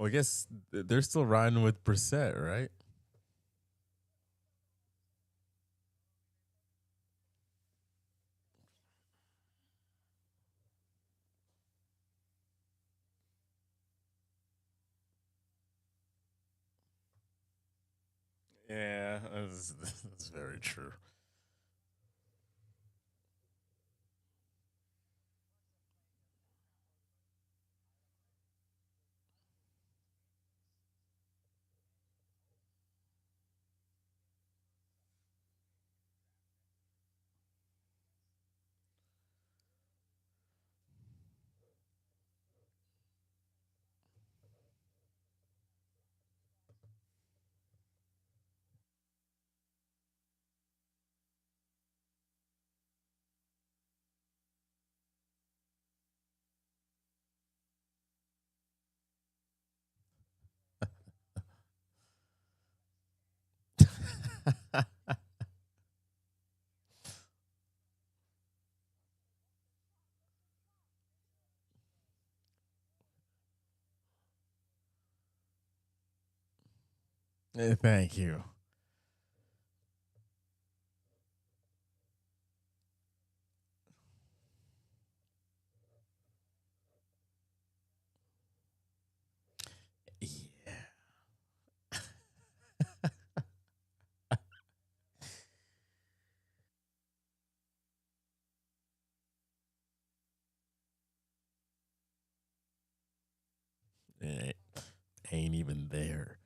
Well, I guess they're still riding with Brissett, right? Yeah, that's very true. Thank you. It ain't even there.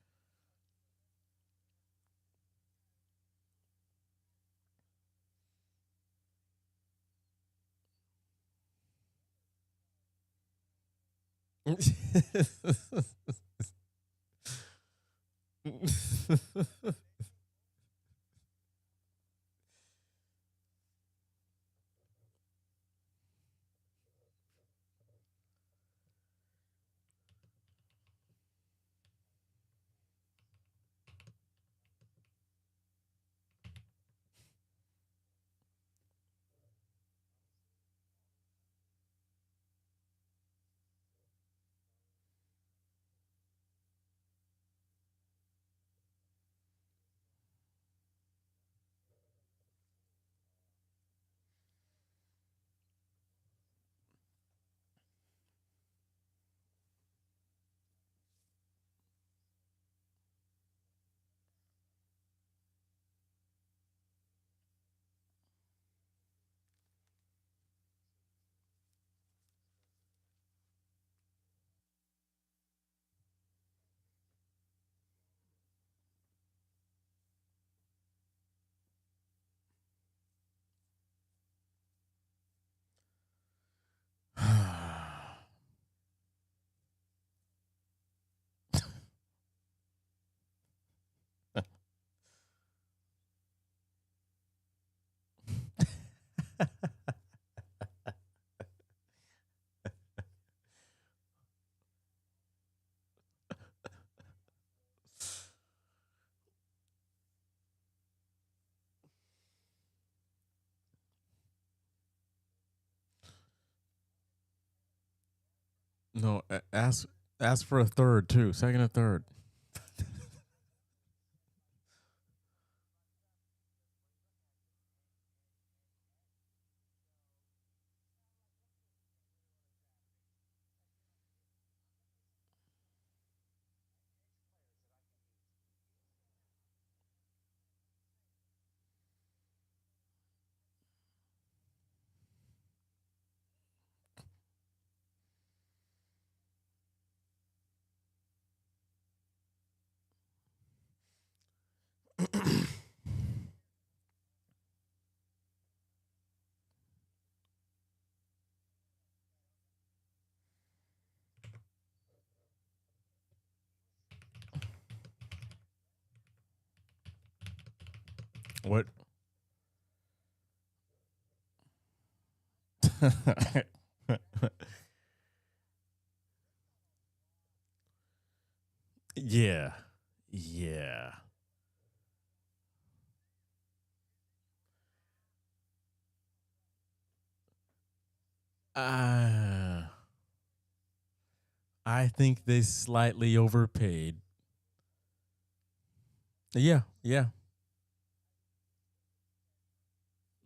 No, ask for a third too, second and third. What? Yeah. Yeah. Uh I think they slightly overpaid. Yeah, yeah.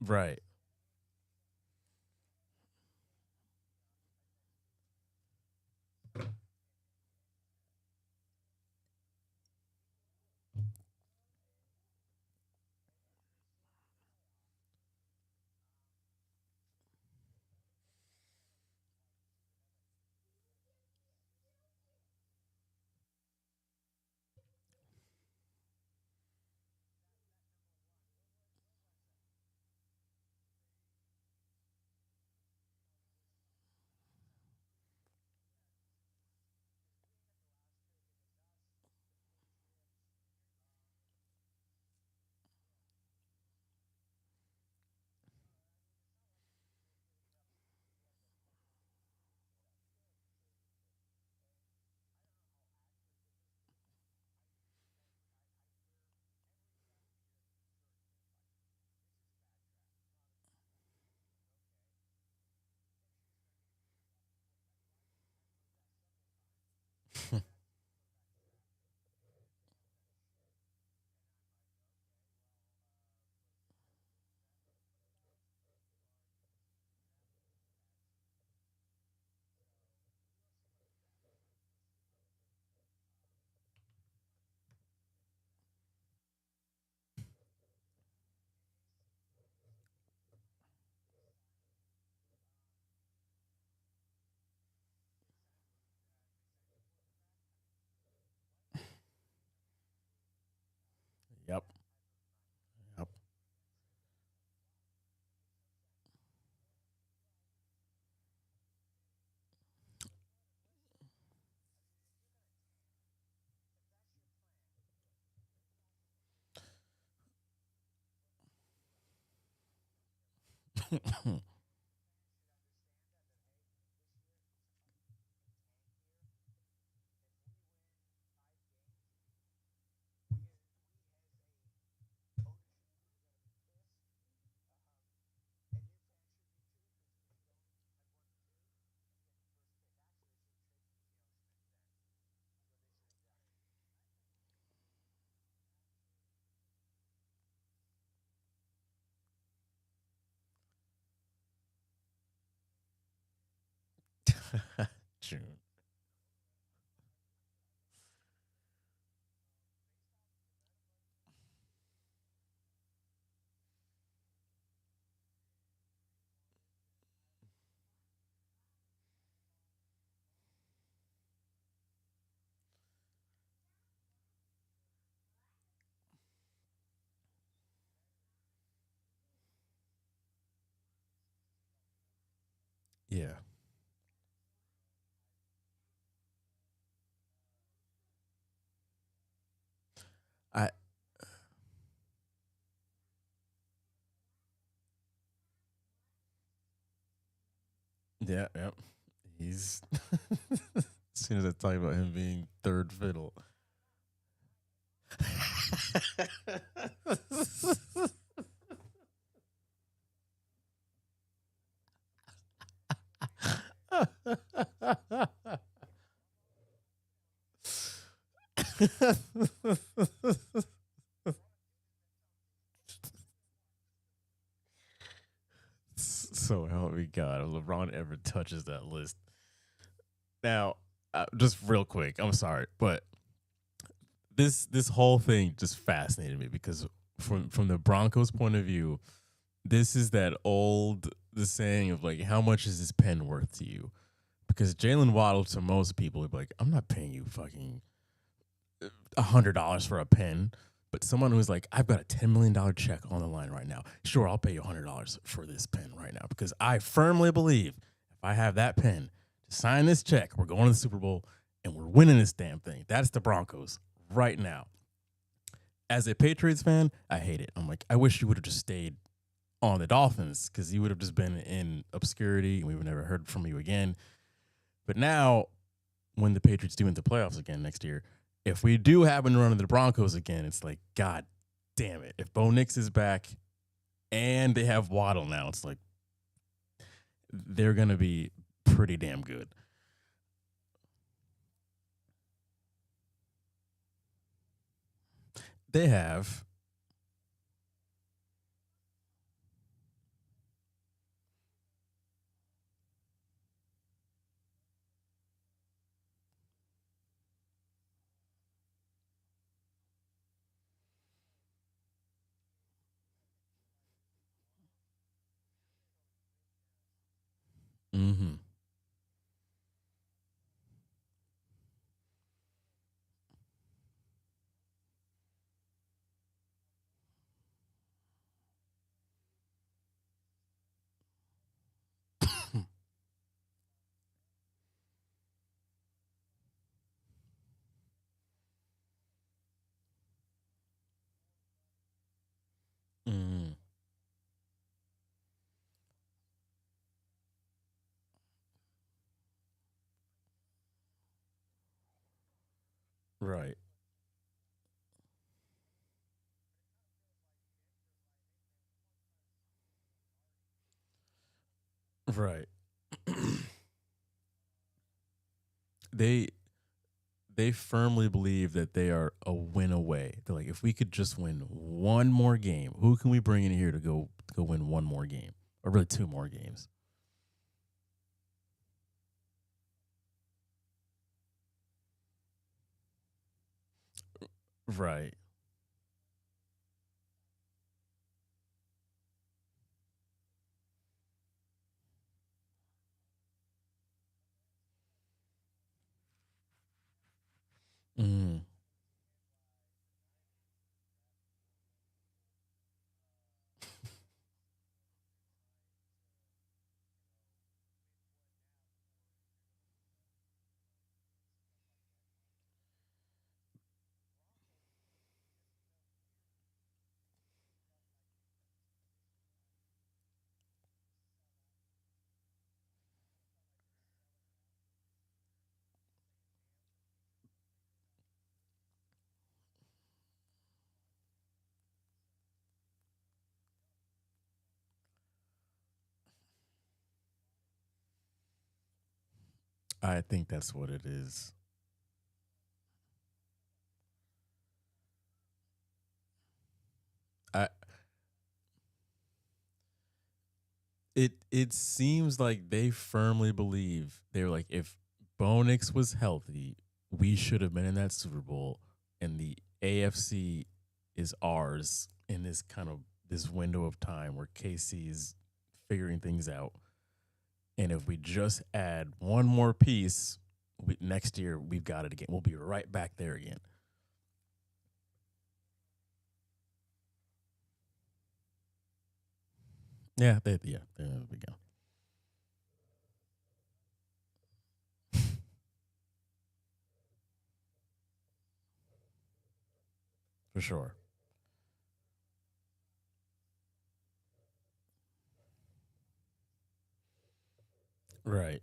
Right. Yep. Yep. June. Yeah. I yeah, yep. He's as soon as I talk about him being third fiddle. So help me God, if LeBron ever touches that list. Now, just real quick, I'm sorry, but this whole thing just fascinated me because from the Broncos' point of view, this is that the saying of like, how much is this pen worth to you? Because Jalen Waddle to most people would be like, I'm not paying you fucking $100 for a pen. But someone who's like, I've got a $10 million check on the line right now. Sure, I'll pay you $100 for this pen right now because I firmly believe if I have that pen to sign this check, we're going to the Super Bowl and we're winning this damn thing. That's the Broncos right now. As a Patriots fan, I hate it. I'm like, I wish you would have just stayed on the Dolphins because you would have just been in obscurity and we would never heard from you again. But now, when the Patriots do into the playoffs again next year, if we do happen to run into the Broncos again, it's like, God damn it. If Bo Nix is back and they have Waddle now, it's like they're going to be pretty damn good. They have. Mm-hmm. Mm. Right. Right. they they firmly believe that they are a win away. They're like, if we could just win one more game, who can we bring in here to go win one more game, or really two more games? Right. Mm. I think that's what it is. I it seems like they firmly believe they're like, if Bonix was healthy, we should have been in that Super Bowl, and the AFC is ours in this kind of this window of time where KC is figuring things out. And if we just add one more piece, next year we've got it again. We'll be right back there again. Yeah, there we go. For sure. Right.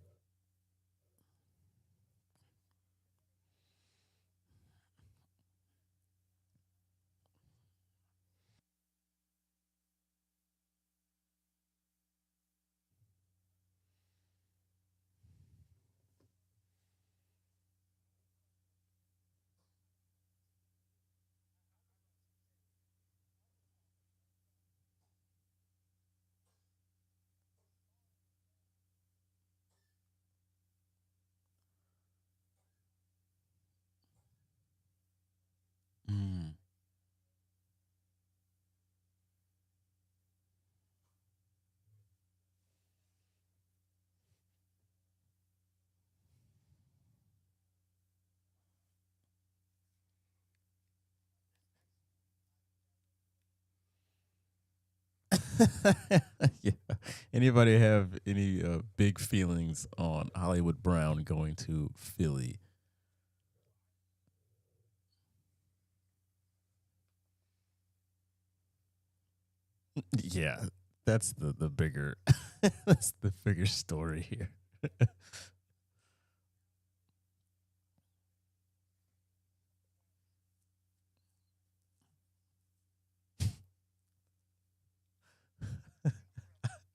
Mm. Yeah. Anybody have any big feelings on Hollywood Brown going to Philly? Yeah, that's the bigger that's the bigger story here.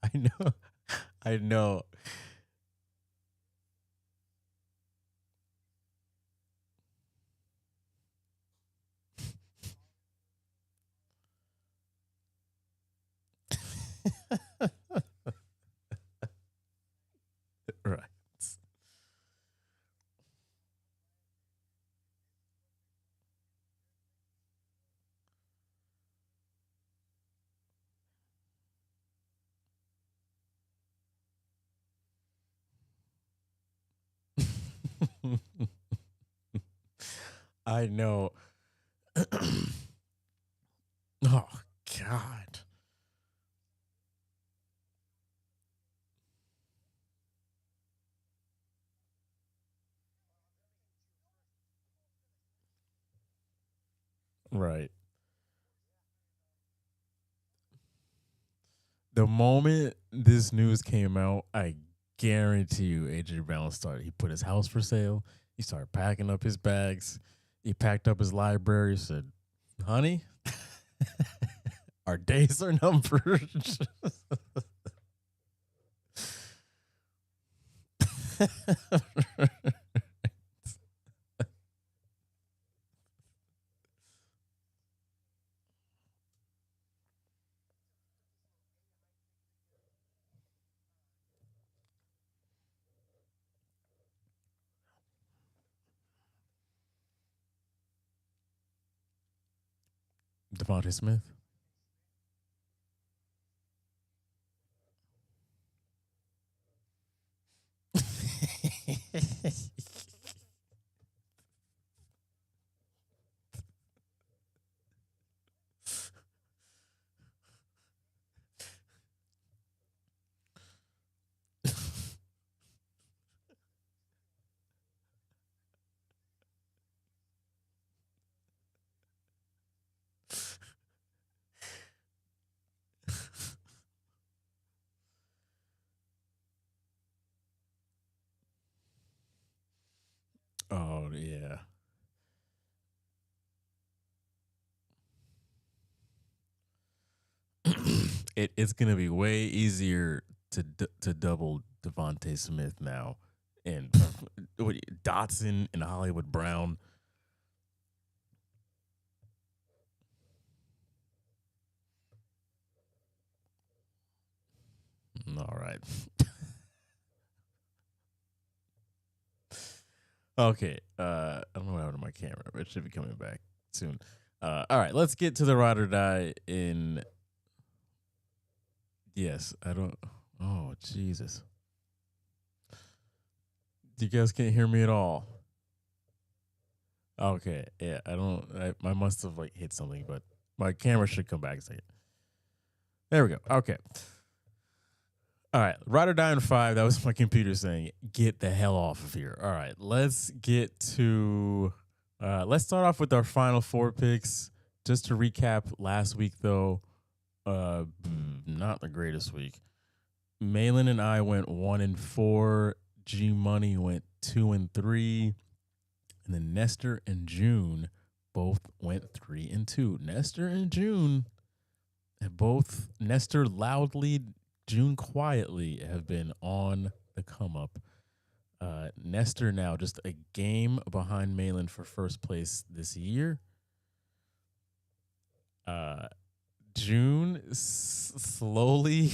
I know. I know. I know. Oh God. Right. The moment this news came out, I guarantee you AJ Brown started. He put his house for sale. He started packing up his bags. He packed up his library. Said, "Honey, our days are numbered." Devontae Smith. Oh yeah. It's gonna be way easier to double Devontae Smith now, and Dotson and Hollywood Brown. All right. Okay. I don't know what happened to my camera, but it should be coming back soon. All right, let's get to the ride or die in. Yes, I don't. Oh, Jesus. You guys can't hear me at all. Okay, yeah, I don't. I must have like hit something, but my camera should come back a second. There we go. Okay. All right, ride or die in 5. That was my computer saying, "Get the hell off of here." All right, let's get to. Let's start off with our final 4 picks. Just to recap, last week though, not the greatest week. Malin and I went 1-4. G Money went 2-3, and then Nestor and June both went 3-2. Nestor and June have both. Nestor loudly, June quietly have been on the come up. Nestor now just a game behind Malin for first place this year. June slowly,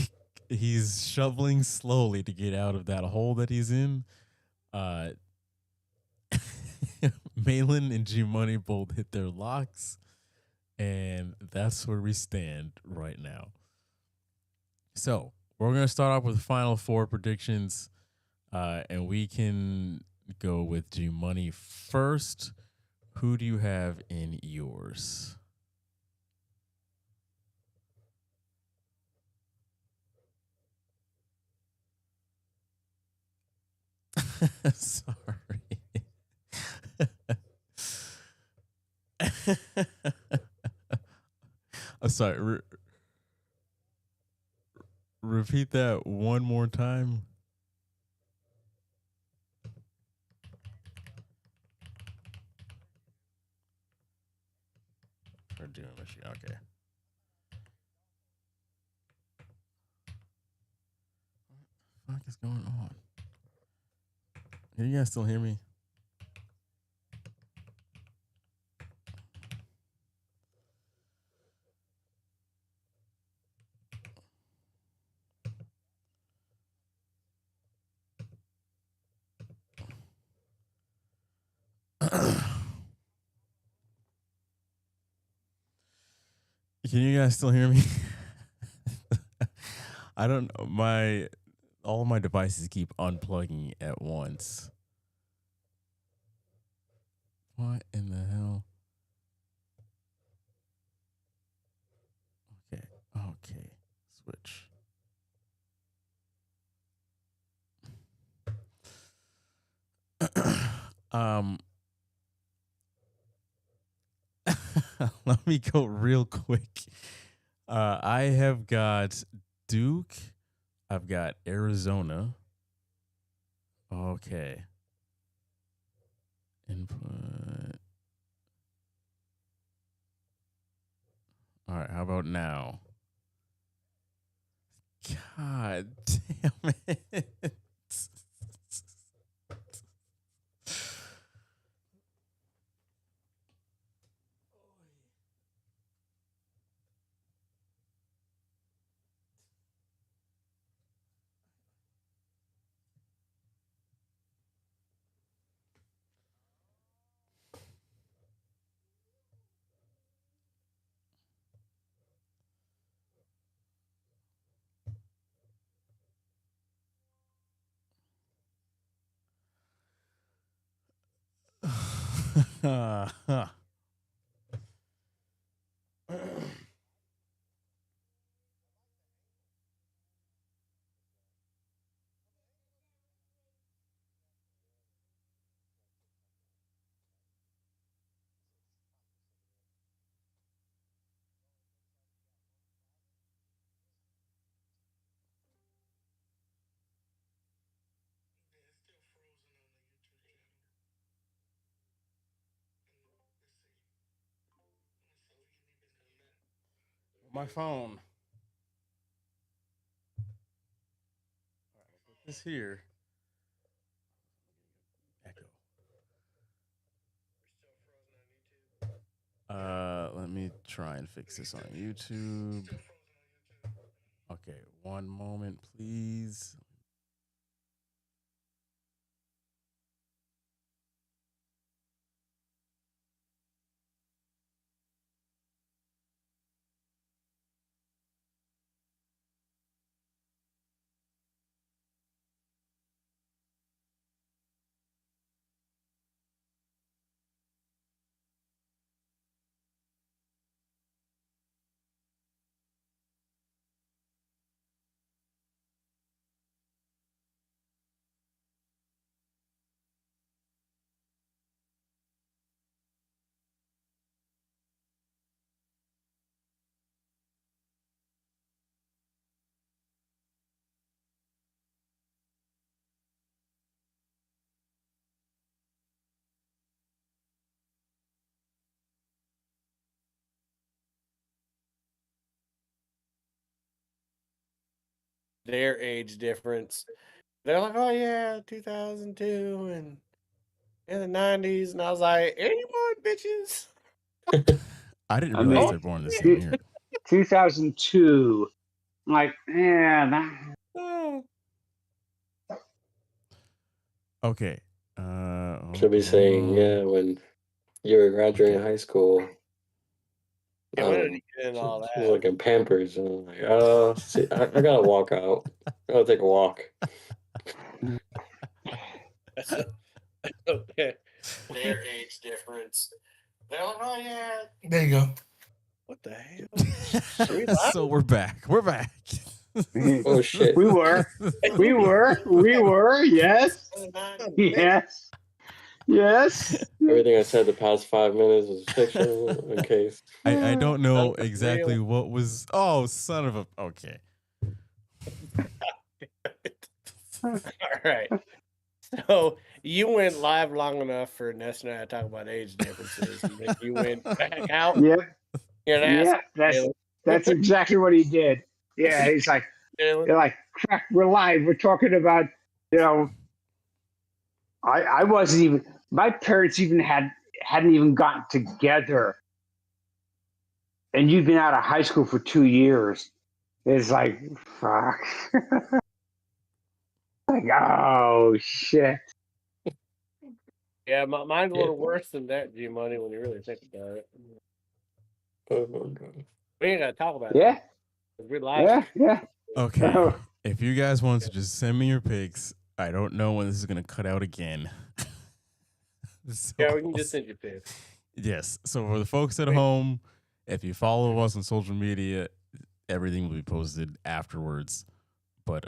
he's shoveling slowly to get out of that hole that he's in. Malin and G Money both hit their locks, and that's where we stand right now. So we're going to start off with the final 4 predictions, and we can go with G Money first. Who do you have in yours? Sorry. I'm sorry. Repeat that one more time. We're doing machine. Okay. What the fuck is going on? Can you guys still hear me? Can you guys still hear me? I don't know. All of my devices keep unplugging at once. What in the hell? Okay. Okay. Switch. Let me go real quick. I have got Duke. I've got Arizona. Okay. Input. All right, how about now? God damn it. My phone. All right, put this here. Echo. Let me try and fix this on YouTube. Okay, one moment, please. Their age difference. They're like, oh yeah, 2002 and in the 90s, and I was like, 81 bitches. I didn't I realize mean, they're born the same year. 2002. I'm like, man. Okay. Should be saying, yeah, when you were graduating high school. Yeah, when did he get in all She was that? like in Pampers, and I'm like, see, I gotta walk out. I gotta take a walk. Okay. Their age difference. They're like, oh yeah. There you go. What the hell? Are we live? So we're back. We're back. Oh shit. We were. Yes. Yes. Yes. Everything I said the past 5 minutes was fiction, in case. I don't know exactly what was. Oh, son of a. Okay. All right. So you went live long enough for Ness and I to talk about age differences, and then you went back out. Yep. You're an Yeah, asshole, that's exactly what he did. Yeah, he's like, Taylor. you're like, crap, we're live. We're talking about, I wasn't even. My parents even hadn't even gotten together, and you've been out of high school for 2 years. It's like, fuck. Like, oh shit. Yeah, mine's a little worse than that, G Money, when you really think about it. Oh my god. We ain't gotta talk about Yeah. it. We're live. Yeah. Okay. If you guys want to just send me your pics, I don't know when this is gonna cut out again. So, Yeah, we can just send you pics. yes. So for the folks at home, if you follow us on social media, everything will be posted afterwards. But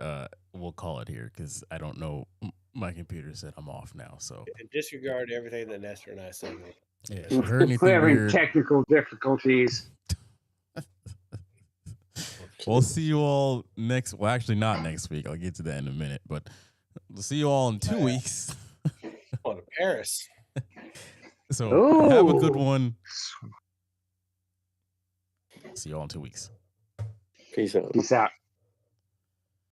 we'll call it here because I don't know. My computer said I'm off now. So And disregard everything that Nestor and I said. yeah, if you heard anything We're having weird, technical difficulties. we'll see you all next. Well, actually, not next week. I'll get to that in a minute. But we'll see you all in 2 weeks. On to Paris. So have a good Ooh. one. See you all in 2 weeks. Peace out. Peace out.